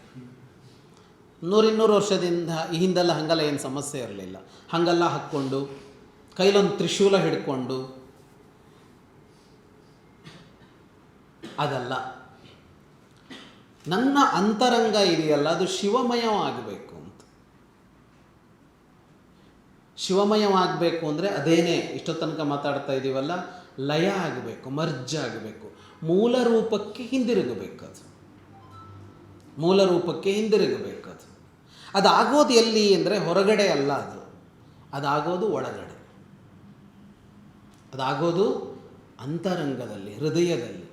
A: 100-200 ವರ್ಷದಿಂದ ಈ ಹಿಂದೆಲ್ಲ ಹಾಗೆಲ್ಲ ಏನು ಸಮಸ್ಯೆ ಇರಲಿಲ್ಲ. ಹಾಗೆಲ್ಲ ಹಾಕ್ಕೊಂಡು ಕೈಲೊಂದು ತ್ರಿಶೂಲ ಹಿಡ್ಕೊಂಡು ಅದಲ್ಲ. ನನ್ನ ಅಂತರಂಗ ಇದೆಯಲ್ಲ ಅದು ಶಿವಮಯವಾಗಬೇಕು ಅಂತ. ಶಿವಮಯವಾಗಬೇಕು ಅಂದರೆ ಅದೇನೇ ಇಷ್ಟೋ ತನಕ ಮಾತಾಡ್ತಾ ಇದ್ದೀವಲ್ಲ, ಲಯ ಆಗಬೇಕು, ಮರ್ಜ್ ಆಗಬೇಕು, ಮೂಲ ರೂಪಕ್ಕೆ ಹಿಂದಿರುಗಬೇಕದು. ಮೂಲ ರೂಪಕ್ಕೆ ಹಿಂದಿರುಗಬೇಕದು. ಅದಾಗೋದು ಎಲ್ಲಿ ಅಂದರೆ ಹೊರಗಡೆ ಅಲ್ಲ, ಅದಾಗೋದು ಒಳಗಡೆ, ಅದಾಗೋದು ಅಂತರಂಗದಲ್ಲಿ, ಹೃದಯದಲ್ಲಿ.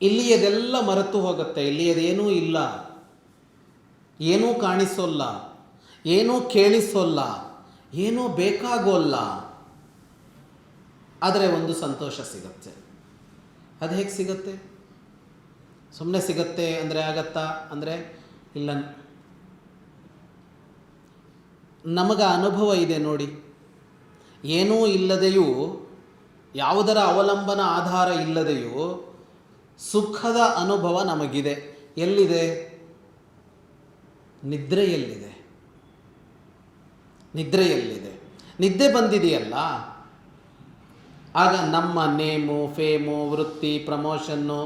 A: ಇಲ್ಲಿಯದೆಲ್ಲ ಮರೆತು ಹೋಗುತ್ತೆ. ಇಲ್ಲಿಯದೇನೂ ಇಲ್ಲ, ಏನೂ ಕಾಣಿಸೋಲ್ಲ, ಏನೂ ಕೇಳಿಸೋಲ್ಲ, ಏನೂ ಬೇಕಾಗೋಲ್ಲ. ಆದರೆ ಒಂದು ಸಂತೋಷ ಸಿಗುತ್ತೆ. ಅದು ಹೇಗೆ ಸಿಗುತ್ತೆ? ಸುಮ್ಮನೆ ಸಿಗತ್ತೆ ಅಂದರೆ ಆಗತ್ತಾ ಅಂದರೆ ಇಲ್ಲ. ನಮಗೆ ಅನುಭವ ಇದೆ ನೋಡಿ. ಏನೂ ಇಲ್ಲದೆಯೂ, ಯಾವುದರ ಅವಲಂಬನ ಆಧಾರ ಇಲ್ಲದೆಯೂ ಸುಖದ ಅನುಭವ ನಮಗಿದೆ. ಎಲ್ಲಿದೆ? ನಿದ್ರೆಯಲ್ಲಿದೆ. ನಿದ್ರೆಯಲ್ಲಿದೆ. ನಿದ್ದೆ ಬಂದಿದೆಯಲ್ಲ, ಆಗ ನಮ್ಮ ನೇಮು, ಫೇಮು, ವೃತ್ತಿ, ಪ್ರಮೋಷನ್ನು,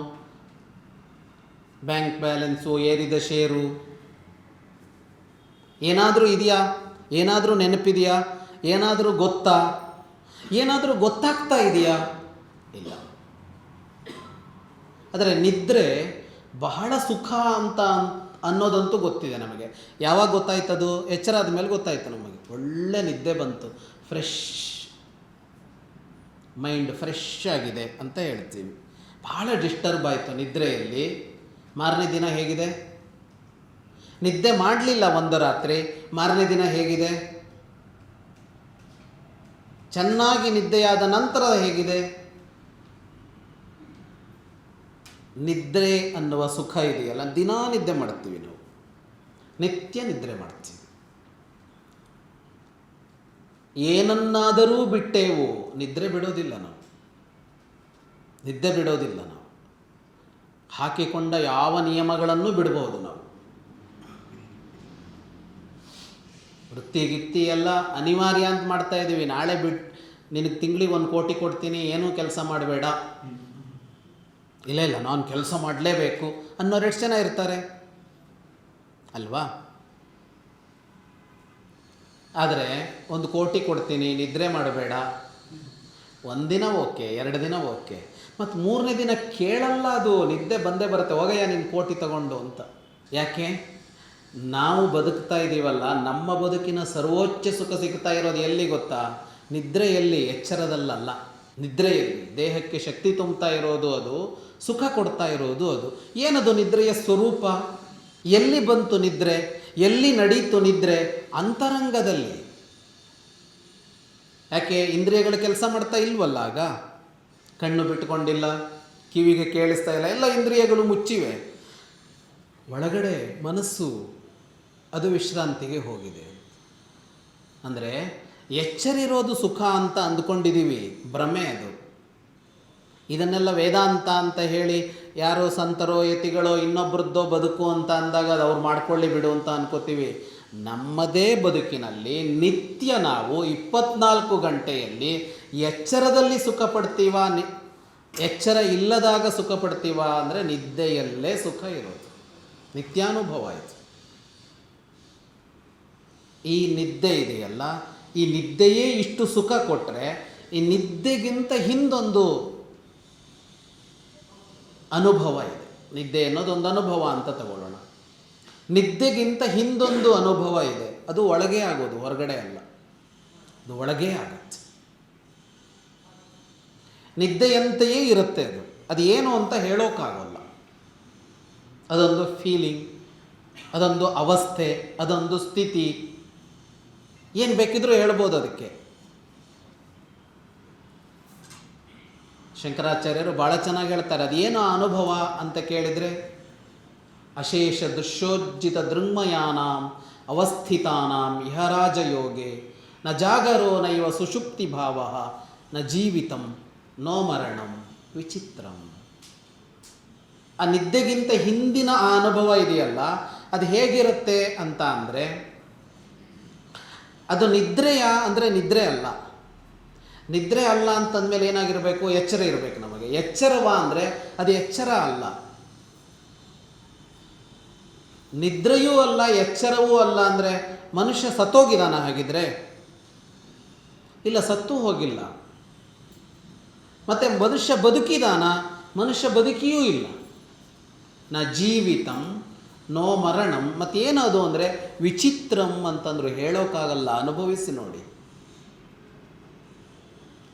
A: ಬ್ಯಾಂಕ್ ಬ್ಯಾಲೆನ್ಸು, ಏರಿದ ಷೇರು ಏನಾದರೂ ಇದೆಯಾ? ಏನಾದರೂ ನೆನಪಿದೆಯಾ? ಏನಾದರೂ ಗೊತ್ತಾ? ಏನಾದರೂ ಗೊತ್ತಾಗ್ತಾ ಇದೆಯಾ? ಇಲ್ಲ. ಆದರೆ ನಿದ್ರೆ ಬಹಳ ಸುಖ ಅಂತ ಅನ್ನೋದಂತೂ ಗೊತ್ತಿದೆ ನಮಗೆ. ಯಾವಾಗ ಗೊತ್ತಾಯ್ತದು? ಎಚ್ಚರ ಆದಮೇಲೆ ಗೊತ್ತಾಯ್ತು ನಮಗೆ. ಒಳ್ಳೆ ನಿದ್ದೆ ಬಂತು, ಫ್ರೆಶ್ ಮೈಂಡ್, ಫ್ರೆಶ್ ಆಗಿದೆ ಅಂತ ಹೇಳ್ತೀವಿ. ಭಾಳ ಡಿಸ್ಟರ್ಬ್ ಆಯಿತು ನಿದ್ರೆಯಲ್ಲಿ. ಮಾರನೇ ದಿನ ಹೇಗಿದೆ? ನಿದ್ದೆ ಮಾಡಲಿಲ್ಲ ಒಂದು ರಾತ್ರಿ, ಮಾರನೇ ದಿನ ಹೇಗಿದೆ? ಚೆನ್ನಾಗಿ ನಿದ್ದೆಯಾದ ನಂತರ ಹೇಗಿದೆ? ನಿದ್ರೆ ಅನ್ನುವ ಸುಖ ಇದೆಯಲ್ಲ, ದಿನಾ ನಿದ್ದೆ ಮಾಡ್ತೀವಿ ನಾವು, ನಿತ್ಯ ನಿದ್ರೆ ಮಾಡ್ತೀವಿ. ಏನನ್ನಾದರೂ ಬಿಟ್ಟೇವು, ನಿದ್ರೆ ಬಿಡೋದಿಲ್ಲ ನಾವು, ನಿದ್ದೆ ಬಿಡೋದಿಲ್ಲ ನಾವು. ಹಾಕಿಕೊಂಡ ಯಾವ ನಿಯಮಗಳನ್ನು ಬಿಡ್ಬೋದು ನಾವು. ವೃತ್ತಿ ಗಿತ್ತಿ ಎಲ್ಲ ಅನಿವಾರ್ಯ ಅಂತ ಮಾಡ್ತಾ ಇದ್ದೀವಿ. ನಾಳೆ ನಿನಗೆ ತಿಂಗಳಿಗೆ 1 ಕೋಟಿ ಕೊಡ್ತೀನಿ, ಏನೂ ಕೆಲಸ ಮಾಡಬೇಡ. ಇಲ್ಲ ನಾನು ಕೆಲಸ ಮಾಡಲೇಬೇಕು ಅನ್ನೋರು ಎಷ್ಟು ಜನ ಇರ್ತಾರೆ ಅಲ್ವಾ? ಆದರೆ 1 ಕೋಟಿ ಕೊಡ್ತೀನಿ, ನಿದ್ರೆ ಮಾಡಬೇಡ, 1 ದಿನ ಓಕೆ, 2 ದಿನ ಓಕೆ, ಮತ್ತು 3ನೇ ದಿನ ಕೇಳಲ್ಲ. ಅದು ನಿದ್ದೆ ಬಂದೇ ಬರುತ್ತೆ, ಹೋಗಯ್ಯ ನಿನ್ನ ಕೋಟಿ ತಗೊಂಡು ಅಂತ. ಯಾಕೆ? ನಾವು ಬದುಕ್ತಾ ಇದ್ದೀವಲ್ಲ, ನಮ್ಮ ಬದುಕಿನ ಸರ್ವೋಚ್ಚ ಸುಖ ಸಿಗ್ತಾ ಇರೋದು ಎಲ್ಲಿ ಗೊತ್ತಾ? ನಿದ್ರೆಯಲ್ಲಿ, ಎಚ್ಚರದಲ್ಲಲ್ಲ. ನಿದ್ರೆಯಲ್ಲಿ ದೇಹಕ್ಕೆ ಶಕ್ತಿ ತುಂಬ್ತಾ ಇರೋದು ಅದು, ಸುಖ ಕೊಡ್ತಾ ಇರೋದು ಅದು. ಏನದು ನಿದ್ರೆಯ ಸ್ವರೂಪ? ಎಲ್ಲಿ ಬಂತು ನಿದ್ರೆ? ಎಲ್ಲಿ ನಡೀತು ನಿದ್ರೆ? ಅಂತರಂಗದಲ್ಲಿ. ಯಾಕೆ? ಇಂದ್ರಿಯಗಳು ಕೆಲಸ ಮಾಡ್ತಾ ಇಲ್ವಲ್ಲ ಆಗ. ಕಣ್ಣು ಬಿಟ್ಟುಕೊಂಡಿಲ್ಲ, ಕಿವಿಗೆ ಕೇಳಿಸ್ತಾ ಇಲ್ಲ, ಎಲ್ಲ ಇಂದ್ರಿಯಗಳು ಮುಚ್ಚಿವೆ. ಒಳಗಡೆ ಮನಸ್ಸು ಅದು ವಿಶ್ರಾಂತಿಗೆ ಹೋಗಿದೆ. ಅಂದರೆ ಎಚ್ಚರಿರೋದು ಸುಖ ಅಂತ ಅಂದ್ಕೊಂಡಿದ್ದೀವಿ, ಭ್ರಮೆ ಅದು. ಇದನ್ನೆಲ್ಲ ವೇದಾಂತ ಅಂತ ಹೇಳಿ ಯಾರೋ ಸಂತರೋ ಯತಿಗಳೋ ಇನ್ನೊಬ್ಬರದ್ದೋ ಬದುಕು ಅಂತ ಅಂದಾಗ ಅದು ಅವ್ರು ಮಾಡ್ಕೊಳ್ಳಿ ಬಿಡು ಅಂತ ಅನ್ಕೋತೀವಿ. ನಮ್ಮದೇ ಬದುಕಿನಲ್ಲಿ ನಿತ್ಯ ನಾವು 24 ಗಂಟೆಯಲ್ಲಿ ಎಚ್ಚರದಲ್ಲಿ ಸುಖ ಪಡ್ತೀವ, ಎಚ್ಚರ ಇಲ್ಲದಾಗ ಸುಖ ಪಡ್ತೀವ ಅಂದರೆ ನಿದ್ದೆಯಲ್ಲೇ ಸುಖ ಇರೋದು. ನಿತ್ಯಾನುಭವ ಆಯಿತು. ಈ ನಿದ್ದೆ ಇದೆಯಲ್ಲ, ಈ ನಿದ್ದೆಯೇ ಇಷ್ಟು ಸುಖ ಕೊಟ್ಟರೆ, ಈ ನಿದ್ದೆಗಿಂತ ಹಿಂದೊಂದು ಅನುಭವ ಇದೆ. ನಿದ್ದೆ ಅನ್ನೋದೊಂದು ಅನುಭವ ಅಂತ ತಗೊಳ್ಳೋಣ. ನಿದ್ದೆಗಿಂತ ಹಿಂದೊಂದು ಅನುಭವ ಇದೆ. ಅದು ಒಳಗೆ ಆಗೋದು, ಹೊರಗಡೆ ಅಲ್ಲ. ಅದು ಒಳಗೆ ಆಗುತ್ತೆ. ನಿದ್ದೆಯಂತೆಯೇ ಇರುತ್ತೆ ಅದು. ಅದು ಏನು ಅಂತ ಹೇಳೋಕ್ಕಾಗಲ್ಲ. ಅದೊಂದು ಫೀಲಿಂಗ್, ಅದೊಂದು ಅವಸ್ಥೆ, ಅದೊಂದು ಸ್ಥಿತಿ, ಏನು ಬೇಕಿದ್ರೂ ಹೇಳ್ಬೋದು ಅದಕ್ಕೆ. ಶಂಕರಾಚಾರ್ಯರು ಭಾಳ ಚೆನ್ನಾಗಿ ಹೇಳ್ತಾರೆ. ಅದೇನು ಅನುಭವ ಅಂತ ಕೇಳಿದರೆ, ಅಶೇಷ ದುಶ್ಯೋಜ್ಜಿತ ದೃಂಗ್ಮಯಾನಾಂ ಅವಸ್ಥಿತಾನಾಂ ಇಹರಾಜಯೋಗೆ ನ ಜಾಗರೋ ನೈವ ಸುಷುಪ್ತಿ ಭಾವ ನ ಜೀವಿತಂ ನೋ ಮರಣಂ ವಿಚಿತ್ರಂ. ಆ ನಿದ್ದೆಗಿಂತ ಹಿಂದಿನ ಆ ಅನುಭವ ಇದೆಯಲ್ಲ, ಅದು ಹೇಗಿರುತ್ತೆ ಅಂತ ಅಂದರೆ, ಅದು ನಿದ್ರೆಯ ಅಂದರೆ ನಿದ್ರೆ ಅಲ್ಲ. ನಿದ್ರೆ ಅಲ್ಲ ಅಂತಂದಮೇಲೆ ಏನಾಗಿರಬೇಕು? ಎಚ್ಚರ ಇರಬೇಕು ನಮಗೆ. ಎಚ್ಚರವ ಅಂದರೆ ಅದು ಎಚ್ಚರ ಅಲ್ಲ. ನಿದ್ರೆಯೂ ಅಲ್ಲ, ಎಚ್ಚರವೂ ಅಲ್ಲ ಅಂದರೆ ಮನುಷ್ಯ ಸತ್ತೋಗಿದಾನ ಹಾಗಿದ್ರೆ? ಇಲ್ಲ, ಸತ್ತು ಹೋಗಿಲ್ಲ. ಮತ್ತು ಮನುಷ್ಯ ಬದುಕಿದಾನ? ಮನುಷ್ಯ ಬದುಕಿಯೂ ಇಲ್ಲ. ನ ಜೀವಿತಂ ನೋ ಮರಣಂ. ಮತ್ತೇನದು ಅಂದರೆ ವಿಚಿತ್ರಂ ಅಂತಂದ್ರು, ಹೇಳೋಕ್ಕಾಗಲ್ಲ. ಅನುಭವಿಸಿ ನೋಡಿ,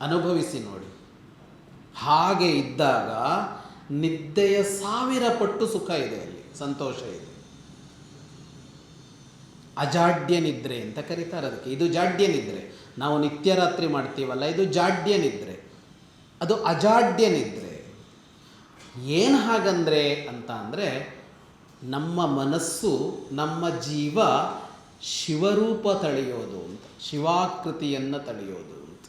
A: ಅನುಭವಿಸಿ ನೋಡಿ. ಹಾಗೆ ಇದ್ದಾಗ ನಿದ್ದೆಯ 1000 ಪಟ್ಟು ಸುಖ ಇದೆ, ಅಲ್ಲಿ ಸಂತೋಷ ಇದೆ. ಅಜಾಡ್ಯ ನಿದ್ರೆ ಅಂತ ಕರೀತಾರೆ ಅದಕ್ಕೆ. ಇದು ಜಾಡ್ಯ ನಿದ್ರೆ. ನಾವು ನಿತ್ಯ ರಾತ್ರಿ ಮಾಡ್ತೀವಲ್ಲ, ಇದು ಜಾಡ್ಯ ನಿದ್ರೆ, ಅದು ಅಜಾಡ್ಯ ನಿದ್ರೆ. ಏನು ಹಾಗಂದರೆ ಅಂತ ಅಂದರೆ, ನಮ್ಮ ಮನಸ್ಸು, ನಮ್ಮ ಜೀವ ಶಿವರೂಪ ತಳೆಯೋದು ಅಂತ, ಶಿವಾಕೃತಿಯನ್ನು ತಳೆಯೋದು ಅಂತ,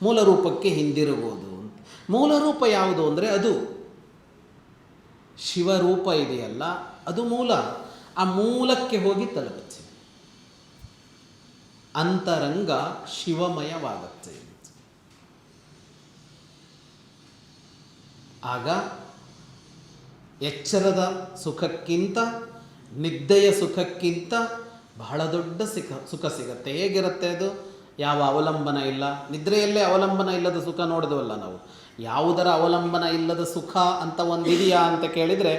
A: ಮೂಲ ರೂಪಕ್ಕೆ ಹಿಂದಿರುಗೋದು ಅಂತ. ಮೂಲ ರೂಪ ಯಾವುದು ಅಂದರೆ ಅದು ಶಿವರೂಪ ಇದೆಯಲ್ಲ, ಅದು ಮೂಲ. ಆ ಮೂಲಕ್ಕೆ ಹೋಗಿ ತಲುಪುತ್ತೆ. ಅಂತರಂಗ ಶಿವಮಯವಾಗುತ್ತೆ. ಆಗ ಎಚ್ಚರದ ಸುಖಕ್ಕಿಂತ, ನಿದ್ದೆಯ ಸುಖಕ್ಕಿಂತ ಬಹಳ ದೊಡ್ಡ ಸುಖ ಸಿಗತ್ತೆ. ಹೇಗಿರುತ್ತೆ ಅದು? ಯಾವ ಅವಲಂಬನ ಇಲ್ಲ. ನಿದ್ರೆಯಲ್ಲೇ ಅವಲಂಬನ ಇಲ್ಲದ ಸುಖ ನೋಡಿದ್ವಲ್ಲ ನಾವು. ಯಾವುದರ ಅವಲಂಬನ ಇಲ್ಲದ ಸುಖ ಅಂತ ಒಂದಿದೆಯಾ ಅಂತ ಕೇಳಿದರೆ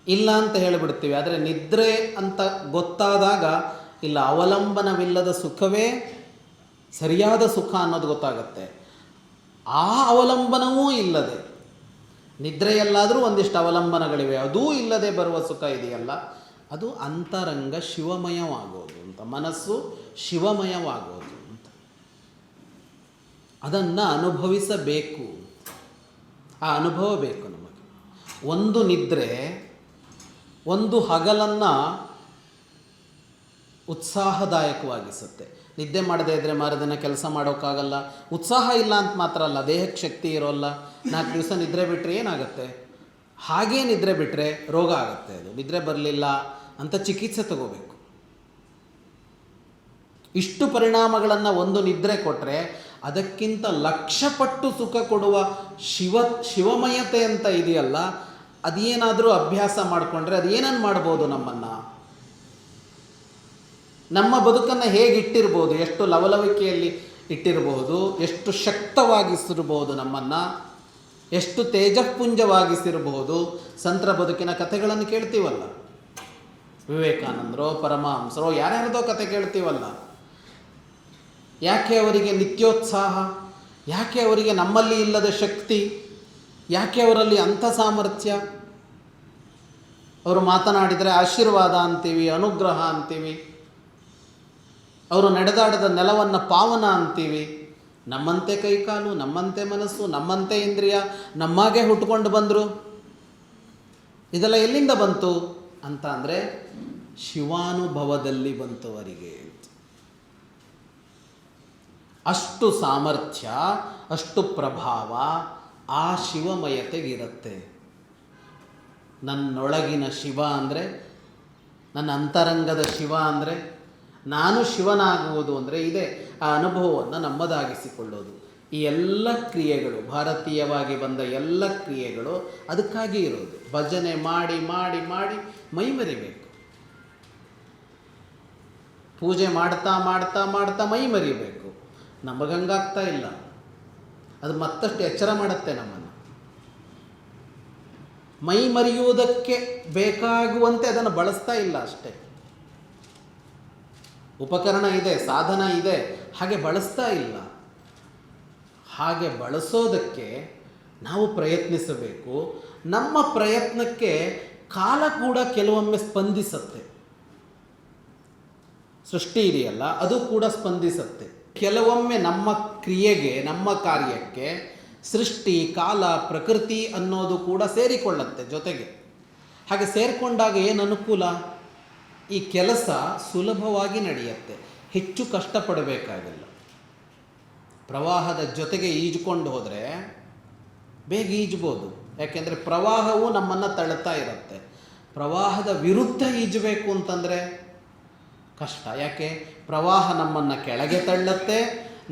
A: ಇಲ್ಲ ಅಂತ ಹೇಳಿಬಿಡ್ತೀವಿ. ಆದರೆ ನಿದ್ರೆ ಅಂತ ಗೊತ್ತಾದಾಗ ಇಲ್ಲ, ಅವಲಂಬನವಿಲ್ಲದ ಸುಖವೇ ಸರಿಯಾದ ಸುಖ ಅನ್ನೋದು ಗೊತ್ತಾಗುತ್ತೆ. ಆ ಅವಲಂಬನವೂ ಇಲ್ಲದೆ, ನಿದ್ರೆಯಲ್ಲಾದರೂ ಒಂದಿಷ್ಟು ಅವಲಂಬನಗಳಿವೆ, ಅದೂ ಇಲ್ಲದೆ ಬರುವ ಸುಖ ಇದೆಯಲ್ಲ, ಅದು ಅಂತರಂಗ ಶಿವಮಯವಾಗೋದು ಅಂತ, ಮನಸ್ಸು ಶಿವಮಯವಾಗೋದು ಅಂತ. ಅದನ್ನು ಅನುಭವಿಸಬೇಕು. ಆ ಅನುಭವ ಬೇಕು ನಮಗೆ. ಒಂದು ನಿದ್ರೆ ಒಂದು ಹಗಲನ್ನು ಉತ್ಸಾಹದಾಯಕವಾಗಿಸುತ್ತೆ. ನಿದ್ದೆ ಮಾಡದೇ ಇದ್ದರೆ ಮಾರದಿನ ಕೆಲಸ ಮಾಡೋಕ್ಕಾಗಲ್ಲ. ಉತ್ಸಾಹ ಇಲ್ಲ ಅಂತ ಮಾತ್ರ ಅಲ್ಲ, ದೇಹಕ್ಕೆ ಶಕ್ತಿ ಇರೋಲ್ಲ. 4 ದಿವಸ ನಿದ್ರೆ ಬಿಟ್ಟರೆ ಏನಾಗುತ್ತೆ? ಹಾಗೇ ನಿದ್ರೆ ಬಿಟ್ಟರೆ ರೋಗ ಆಗುತ್ತೆ. ಅದು ನಿದ್ರೆ ಬರಲಿಲ್ಲ ಅಂತ ಚಿಕಿತ್ಸೆ ತಗೋಬೇಕು. ಇಷ್ಟು ಪರಿಣಾಮಗಳನ್ನು ಒಂದು ನಿದ್ರೆ ಕೊಟ್ಟರೆ, ಅದಕ್ಕಿಂತ 1,00,000 ಪಟ್ಟು ಸುಖ ಕೊಡುವ ಶಿವಮಯತೆ ಅಂತ ಇದೆಯಲ್ಲ, ಅದೇನಾದರೂ ಅಭ್ಯಾಸ ಮಾಡಿಕೊಂಡ್ರೆ ಅದು ಏನನ್ನು ಮಾಡ್ಬೋದು? ನಮ್ಮನ್ನು, ನಮ್ಮ ಬದುಕನ್ನು ಹೇಗೆ ಇಟ್ಟಿರ್ಬೋದು, ಎಷ್ಟು ಲವಲವಿಕೆಯಲ್ಲಿ ಇಟ್ಟಿರಬಹುದು, ಎಷ್ಟು ಶಕ್ತವಾಗಿಸಿರಬಹುದು, ನಮ್ಮನ್ನು ಎಷ್ಟು ತೇಜಃಪುಂಜವಾಗಿಸಿರಬಹುದು. ಸಂತರ ಬದುಕಿನ ಕಥೆಗಳನ್ನು ಕೇಳ್ತೀವಲ್ಲ, ವಿವೇಕಾನಂದರೋ ಪರಮಹಂಸರೋ ಯಾರ್ಯಾರದೋ ಕಥೆ ಕೇಳ್ತೀವಲ್ಲ. ಯಾಕೆ ಅವರಿಗೆ ನಿತ್ಯೋತ್ಸಾಹ? ಯಾಕೆ ಅವರಿಗೆ ನಮ್ಮಲ್ಲಿ ಇಲ್ಲದ ಶಕ್ತಿ? ಯಾಕೆ ಅವರಲ್ಲಿ ಅಂಥ ಸಾಮರ್ಥ್ಯ? ಅವರು ಮಾತನಾಡಿದರೆ ಆಶೀರ್ವಾದ ಅಂತೀವಿ, ಅನುಗ್ರಹ ಅಂತೀವಿ. ಅವರು ನಡೆದಾಡದ ನೆಲವನ್ನು ಪಾವನ ಅಂತೀವಿ. ನಮ್ಮಂತೆ ಕೈಕಾಲು, ನಮ್ಮಂತೆ ಮನಸ್ಸು, ನಮ್ಮಂತೆ ಇಂದ್ರಿಯ, ನಮ್ಮಾಗೆ ಹುಟ್ಟುಕೊಂಡು ಬಂದರು. ಇದೆಲ್ಲ ಎಲ್ಲಿಂದ ಬಂತು ಅಂತ ಅಂದರೆ ಶಿವಾನುಭವದಲ್ಲಿ ಬಂತು ಅವರಿಗೆ. ಅಷ್ಟು ಸಾಮರ್ಥ್ಯ, ಅಷ್ಟು ಪ್ರಭಾವ ಆ ಶಿವಮಯತೆಗಿರುತ್ತೆ. ನನ್ನೊಳಗಿನ ಶಿವ ಅಂದರೆ, ನನ್ನ ಅಂತರಂಗದ ಶಿವ ಅಂದರೆ, ನಾನು ಶಿವನಾಗುವುದು ಅಂದರೆ ಇದೆ. ಆ ಅನುಭವವನ್ನು ನಮ್ಮದಾಗಿಸಿಕೊಳ್ಳೋದು. ಈ ಎಲ್ಲ ಕ್ರಿಯೆಗಳು, ಭಾರತೀಯವಾಗಿ ಬಂದ ಎಲ್ಲ ಕ್ರಿಯೆಗಳು ಅದಕ್ಕಾಗಿ ಇರೋದು. ಭಜನೆ ಮಾಡಿ ಮಾಡಿ ಮಾಡಿ ಮೈಮರಿಬೇಕು. ಪೂಜೆ ಮಾಡ್ತಾ ಮಾಡ್ತಾ ಮಾಡ್ತಾ ಮೈ ಮರಿಬೇಕು. ನಮಗಂಗಾಗ್ತಾ ಇಲ್ಲ. ಅದು ಮತ್ತಷ್ಟು ಎಚ್ಚರ ಮಾಡುತ್ತೆ ನಮ್ಮನ್ನು. ಮೈ ಮರೆಯುವುದಕ್ಕೆ ಬೇಕಾಗುವಂತೆ ಅದನ್ನು ಬಳಸ್ತಾ ಇಲ್ಲ ಅಷ್ಟೇ. ಉಪಕರಣ ಇದೆ, ಸಾಧನ ಇದೆ, ಹಾಗೆ ಬಳಸ್ತಾ ಇಲ್ಲ. ಹಾಗೆ ಬಳಸೋದಕ್ಕೆ ನಾವು ಪ್ರಯತ್ನಿಸಬೇಕು. ನಮ್ಮ ಪ್ರಯತ್ನಕ್ಕೆ ಕಾಲ ಕೂಡ ಕೆಲವೊಮ್ಮೆ ಸ್ಪಂದಿಸುತ್ತೆ. ಸೃಷ್ಟಿ ಇದೆಯಲ್ಲ, ಅದು ಕೂಡ ಸ್ಪಂದಿಸುತ್ತೆ. ಕೆಲವೊಮ್ಮೆ ನಮ್ಮ ಕ್ರಿಯೆಗೆ, ನಮ್ಮ ಕಾರ್ಯಕ್ಕೆ ಸೃಷ್ಟಿ, ಕಾಲ, ಪ್ರಕೃತಿ ಅನ್ನೋದು ಕೂಡ ಸೇರಿಕೊಳ್ಳುತ್ತೆ ಜೊತೆಗೆ. ಹಾಗೆ ಸೇರಿಕೊಂಡಾಗ ಏನು ಅನುಕೂಲ? ಈ ಕೆಲಸ ಸುಲಭವಾಗಿ ನಡೆಯುತ್ತೆ, ಹೆಚ್ಚು ಕಷ್ಟಪಡಬೇಕಾಗಿಲ್ಲ. ಪ್ರವಾಹದ ಜೊತೆಗೆ ಈಜ್ಕೊಂಡು ಹೋದರೆ ಬೇಗ ಈಜ್ಬೋದು. ಯಾಕೆಂದರೆ ಪ್ರವಾಹವು ನಮ್ಮನ್ನು ತಳ್ತಾ ಇರುತ್ತೆ. ಪ್ರವಾಹದ ವಿರುದ್ಧ ಈಜಬೇಕು ಅಂತಂದರೆ ಕಷ್ಟ. ಯಾಕೆ? ಪ್ರವಾಹ ನಮ್ಮನ್ನು ಕೆಳಗೆ ತಳ್ಳತ್ತೆ,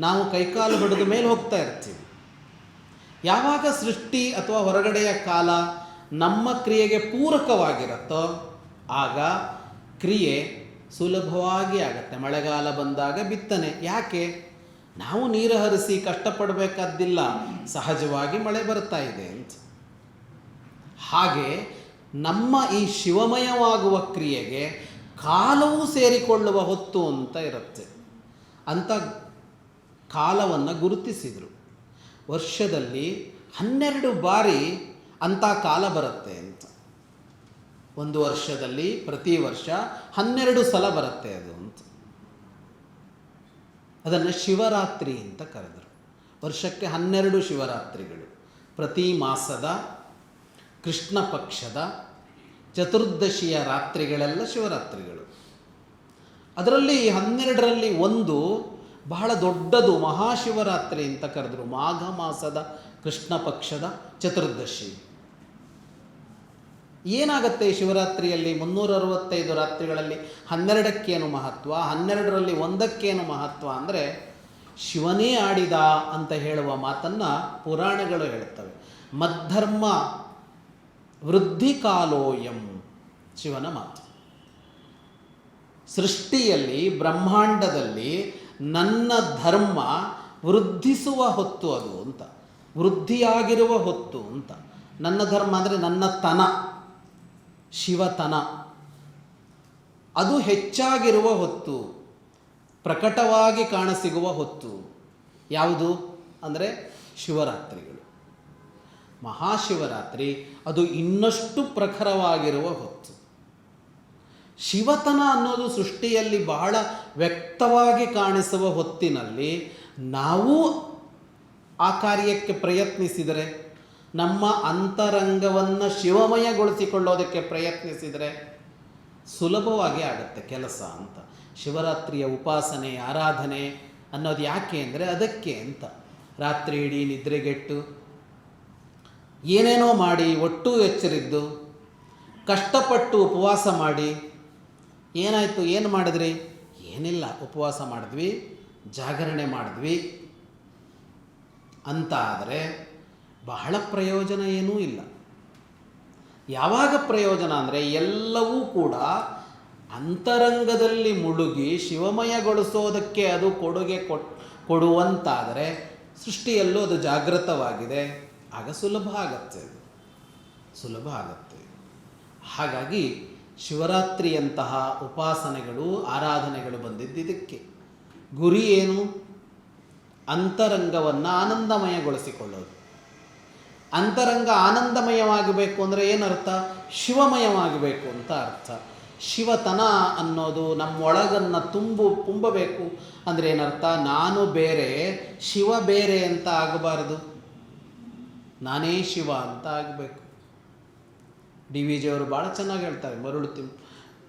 A: ನಾವು ಕೈಕಾಲು ಹಿಡಿದ ಮೇಲೆ ಹೋಗ್ತಾ ಇರ್ತೀವಿ. ಯಾವಾಗ ಸೃಷ್ಟಿ ಅಥವಾ ಹೊರಗಡೆಯ ಕಾಲ ನಮ್ಮ ಕ್ರಿಯೆಗೆ ಪೂರಕವಾಗಿರುತ್ತೋ ಆಗ ಕ್ರಿಯೆ ಸುಲಭವಾಗಿ ಆಗುತ್ತೆ. ಮಳೆಗಾಲ ಬಂದಾಗ ಬಿತ್ತನೆ. ಯಾಕೆ? ನಾವು ನೀರು ಹರಿಸಿ ಕಷ್ಟಪಡಬೇಕಾದ್ದಿಲ್ಲ, ಸಹಜವಾಗಿ ಮಳೆ ಬರ್ತಾ ಇದೆ ಅಂತ. ಹಾಗೆ ನಮ್ಮ ಈ ಶಿವಮಯವಾಗುವ ಕ್ರಿಯೆಗೆ ಕಾಲವೂ ಸೇರಿಕೊಳ್ಳುವ ಹೊತ್ತು ಅಂತ ಇರುತ್ತೆ. ಅಂಥ ಕಾಲವನ್ನು ಗುರುತಿಸಿದರು. ವರ್ಷದಲ್ಲಿ 12 ಬಾರಿ ಅಂಥ ಕಾಲ ಬರುತ್ತೆ ಅಂತ. ಒಂದು ವರ್ಷದಲ್ಲಿ ಪ್ರತಿ ವರ್ಷ 12 ಸಲ ಬರುತ್ತೆ ಅದು ಅಂತ. ಅದನ್ನು ಶಿವರಾತ್ರಿ ಅಂತ ಕರೆದರು. ವರ್ಷಕ್ಕೆ 12 ಶಿವರಾತ್ರಿಗಳು. ಪ್ರತಿ ಮಾಸದ ಕೃಷ್ಣ ಪಕ್ಷದ ಚತುರ್ದಶಿಯ ರಾತ್ರಿಗಳೆಲ್ಲ ಶಿವರಾತ್ರಿಗಳು. ಅದರಲ್ಲಿ 12ರಲ್ಲಿ ಒಂದು ಬಹಳ ದೊಡ್ಡದು ಮಹಾಶಿವರಾತ್ರಿ ಅಂತ ಕರೆದರು. ಮಾಘ ಮಾಸದ ಕೃಷ್ಣ ಪಕ್ಷದ ಚತುರ್ದಶಿ. ಏನಾಗುತ್ತೆ ಶಿವರಾತ್ರಿಯಲ್ಲಿ? 365 ರಾತ್ರಿಗಳಲ್ಲಿ 12ಕ್ಕೇನು ಮಹತ್ವ, 12ರಲ್ಲಿ 1ಕ್ಕೇನು ಮಹತ್ವ ಅಂದರೆ ಶಿವನೇ ಆಡಿದ ಅಂತ ಹೇಳುವ ಮಾತನ್ನು ಪುರಾಣಗಳು ಹೇಳ್ತವೆ. ಮದ್ಧರ್ಮ ವೃದ್ಧಿ ಕಾಲೋಯಂ, ಶಿವನ ಮಾತು. ಸೃಷ್ಟಿಯಲ್ಲಿ ಬ್ರಹ್ಮಾಂಡದಲ್ಲಿ ನನ್ನ ಧರ್ಮ ವೃದ್ಧಿಸುವ ಹೊತ್ತು ಅದು ಅಂತ, ವೃದ್ಧಿಯಾಗಿರುವ ಹೊತ್ತು ಅಂತ. ನನ್ನ ಧರ್ಮ ಅಂದರೆ ನನ್ನ ತನ, ಶಿವತನ, ಅದು ಹೆಚ್ಚಾಗಿರುವ ಹೊತ್ತು, ಪ್ರಕಟವಾಗಿ ಕಾಣಸಿಗುವ ಹೊತ್ತು. ಯಾವುದು ಅಂದರೆ ಶಿವರಾತ್ರಿಗಳು. ಮಹಾಶಿವರಾತ್ರಿ ಅದು ಇನ್ನಷ್ಟು ಪ್ರಖರವಾಗಿರುವ ಹೊತ್ತು. ಶಿವತನ ಅನ್ನೋದು ಸೃಷ್ಟಿಯಲ್ಲಿ ಬಹಳ ವ್ಯಕ್ತವಾಗಿ ಕಾಣಿಸುವ ಹೊತ್ತಿನಲ್ಲಿ ನಾವು ಆ ಕಾರ್ಯಕ್ಕೆ ಪ್ರಯತ್ನಿಸಿದರೆ, ನಮ್ಮ ಅಂತರಂಗವನ್ನು ಶಿವಮಯಗೊಳಿಸಿಕೊಳ್ಳೋದಕ್ಕೆ ಪ್ರಯತ್ನಿಸಿದರೆ ಸುಲಭವಾಗಿ ಆಗುತ್ತೆ ಕೆಲಸ ಅಂತ. ಶಿವರಾತ್ರಿಯ ಉಪಾಸನೆ, ಆರಾಧನೆ ಅನ್ನೋದು ಯಾಕೆ ಅಂದರೆ ಅದಕ್ಕೆ ಅಂತ. ರಾತ್ರಿ ಇಡೀ ನಿದ್ರೆಗೆಟ್ಟು ಏನೇನೋ ಮಾಡಿ ಒಟ್ಟು ಎಚ್ಚರಿದ್ದು ಕಷ್ಟಪಟ್ಟು ಉಪವಾಸ ಮಾಡಿ ಏನಾಯಿತು? ಏನು ಮಾಡಿದ್ರಿ? ಏನಿಲ್ಲ, ಉಪವಾಸ ಮಾಡಿದ್ವಿ, ಜಾಗರಣೆ ಮಾಡಿದ್ವಿ ಅಂತ ಆದರೆ ಬಹಳ ಪ್ರಯೋಜನ ಏನೂ ಇಲ್ಲ. ಯಾವಾಗ ಪ್ರಯೋಜನ ಅಂದರೆ ಎಲ್ಲವೂ ಕೂಡ ಅಂತರಂಗದಲ್ಲಿ ಮುಳುಗಿ ಶಿವಮಯಗೊಳಿಸೋದಕ್ಕೆ ಅದು ಕೊಡುಗೆ ಕೊಡುವಂತಾದರೆ ಸೃಷ್ಟಿಯಲ್ಲೂ ಅದು ಜಾಗೃತವಾಗಿದೆ, ಆಗ ಸುಲಭ ಆಗತ್ತೆ, ಸುಲಭ ಆಗತ್ತೆ. ಹಾಗಾಗಿ ಶಿವರಾತ್ರಿಯಂತಹ ಉಪಾಸನೆಗಳು, ಆರಾಧನೆಗಳು ಬಂದಿದ್ದಕ್ಕೆ ಗುರಿ ಏನು? ಅಂತರಂಗವನ್ನು ಆನಂದಮಯಗೊಳಿಸಿಕೊಳ್ಳೋದು. ಅಂತರಂಗ ಆನಂದಮಯವಾಗಬೇಕು ಅಂದರೆ ಏನರ್ಥ? ಶಿವಮಯವಾಗಬೇಕು ಅಂತ ಅರ್ಥ. ಶಿವತನ ಅನ್ನೋದು ನಮ್ಮೊಳಗನ್ನು ತುಂಬಬೇಕು ಅಂದರೆ ಏನರ್ಥ? ನಾನು ಬೇರೆ, ಶಿವ ಬೇರೆ ಅಂತ ಆಗಬಾರದು, ನಾನೇ ಶಿವ ಅಂತ ಆಗಬೇಕು. ಡಿ ವಿ ಜಿಯವರು ಭಾಳ ಚೆನ್ನಾಗಿ ಹೇಳ್ತಾರೆ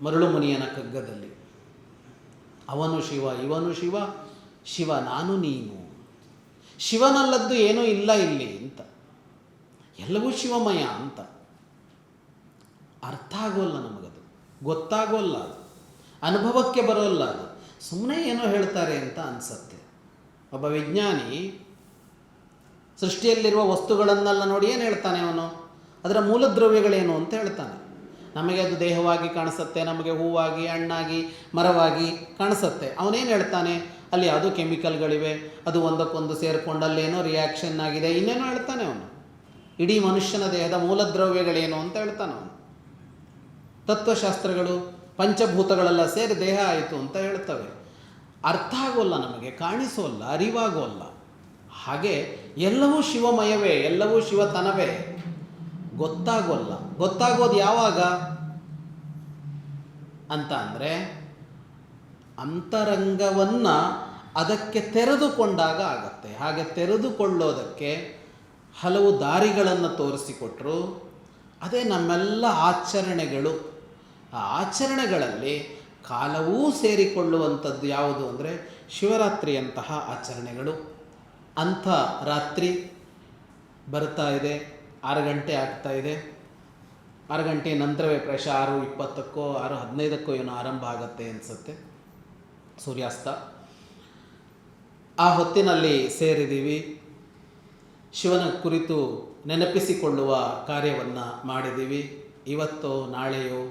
A: ಮರಳು ಮುನಿಯನ ಕಗ್ಗದಲ್ಲಿ, ಅವನು ಶಿವ, ಇವನು ಶಿವ, ಶಿವ ನಾನು ನೀನು, ಶಿವನಲ್ಲದ್ದು ಏನೂ ಇಲ್ಲ ಇಲ್ಲಿ ಅಂತ, ಎಲ್ಲವೂ ಶಿವಮಯ ಅಂತ. ಅರ್ಥ ಆಗೋಲ್ಲ ನಮಗದು, ಗೊತ್ತಾಗೋಲ್ಲ, ಅದು ಅನುಭವಕ್ಕೆ ಬರೋಲ್ಲ, ಅದು ಸುಮ್ಮನೆ ಏನೋ ಹೇಳ್ತಾರೆ ಅಂತ ಅನಿಸತ್ತೆ. ಒಬ್ಬ ವಿಜ್ಞಾನಿ ಸೃಷ್ಟಿಯಲ್ಲಿರುವ ವಸ್ತುಗಳನ್ನೆಲ್ಲ ನೋಡಿ ಏನು ಹೇಳ್ತಾನೆ ಅವನು? ಅದರ ಮೂಲದ್ರವ್ಯಗಳೇನು ಅಂತ ಹೇಳ್ತಾನೆ. ನಮಗೆ ಅದು ದೇಹವಾಗಿ ಕಾಣಿಸುತ್ತೆ, ನಮಗೆ ಹೂವಾಗಿ, ಹಣ್ಣಾಗಿ, ಮರವಾಗಿ ಕಾಣಿಸುತ್ತೆ. ಅವನೇನು ಹೇಳ್ತಾನೆ? ಅಲ್ಲಿ ಯಾವುದೋ ಕೆಮಿಕಲ್ಗಳಿವೆ, ಅದು ಒಂದಕ್ಕೊಂದು ಸೇರಿಕೊಂಡು ಅಲ್ಲೇನೋ ರಿಯಾಕ್ಷನ್ ಆಗಿದೆ, ಇನ್ನೇನೋ ಹೇಳ್ತಾನೆ ಅವನು. ಇಡೀ ಮನುಷ್ಯನ ದೇಹದ ಮೂಲದ್ರವ್ಯಗಳೇನು ಅಂತ ಹೇಳ್ತಾನೆ ಅವನು. ತತ್ವಶಾಸ್ತ್ರಗಳು ಪಂಚಭೂತಗಳೆಲ್ಲ ಸೇರಿ ದೇಹ ಆಯಿತು ಅಂತ ಹೇಳ್ತವೆ. ಅರ್ಥ ಆಗೋಲ್ಲ ನಮಗೆ, ಕಾಣಿಸೋಲ್ಲ, ಅರಿವಾಗೋಲ್ಲ. ಹಾಗೆ ಎಲ್ಲವೂ ಶಿವಮಯವೇ, ಎಲ್ಲವೂ ಶಿವತನವೇ, ಗೊತ್ತಾಗೋಲ್ಲ. ಗೊತ್ತಾಗೋದು ಯಾವಾಗ ಅಂತ ಅಂದರೆ ಅಂತರಂಗವನ್ನು ಅದಕ್ಕೆ ತೆರೆದುಕೊಂಡಾಗ ಆಗತ್ತೆ. ಹಾಗೆ ತೆರೆದುಕೊಳ್ಳೋದಕ್ಕೆ ಹಲವು ದಾರಿಗಳನ್ನು ತೋರಿಸಿಕೊಟ್ರು. ಅದೇ ನಮ್ಮೆಲ್ಲ ಆಚರಣೆಗಳು. ಆ ಆಚರಣೆಗಳಲ್ಲಿ ಕಾಲವೂ ಸೇರಿಕೊಳ್ಳುವಂಥದ್ದು ಯಾವುದು ಅಂದರೆ ಶಿವರಾತ್ರಿಯಂತಹ ಆಚರಣೆಗಳು. ಅಂಥ ರಾತ್ರಿ ಬರ್ತಾ ಇದೆ, 6 ಗಂಟೆ ಆಗ್ತಾ ಇದೆ. 6 ಗಂಟೆ ನಂತರವೇ ಪ್ರಾಯಶಃ 6:20ಕ್ಕೋ 6:15ಕ್ಕೋ ಏನೋ ಆರಂಭ ಆಗುತ್ತೆ ಅನಿಸುತ್ತೆ ಸೂರ್ಯಾಸ್ತ. ಆ ಹೊತ್ತಿನಲ್ಲಿ ಸೇರಿದ್ದೀವಿ. ಶಿವನ ಕುರಿತು ನೆನಪಿಸಿಕೊಳ್ಳುವ ಕಾರ್ಯವನ್ನು ಮಾಡಿದ್ದೀವಿ. ಇವತ್ತೋ ನಾಳೆಯೋ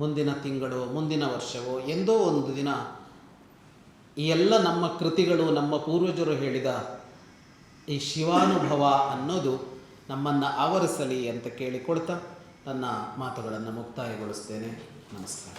A: ಮುಂದಿನ ತಿಂಗಳು ಮುಂದಿನ ವರ್ಷವೋ ಎಂದೋ ಒಂದು ದಿನ ಈ ಎಲ್ಲ ನಮ್ಮ ಕೃತಿಗಳು, ನಮ್ಮ ಪೂರ್ವಜರು ಹೇಳಿದ ಈ ಶಿವಾನುಭವ ಅನ್ನೋದು ನಮ್ಮನ್ನು ಆವರಿಸಲಿ ಅಂತ ಕೇಳಿಕೊಳ್ತಾ ನನ್ನ ಮಾತುಗಳನ್ನು ಮುಕ್ತಾಯಗೊಳಿಸ್ತೇನೆ. ನಮಸ್ಕಾರ.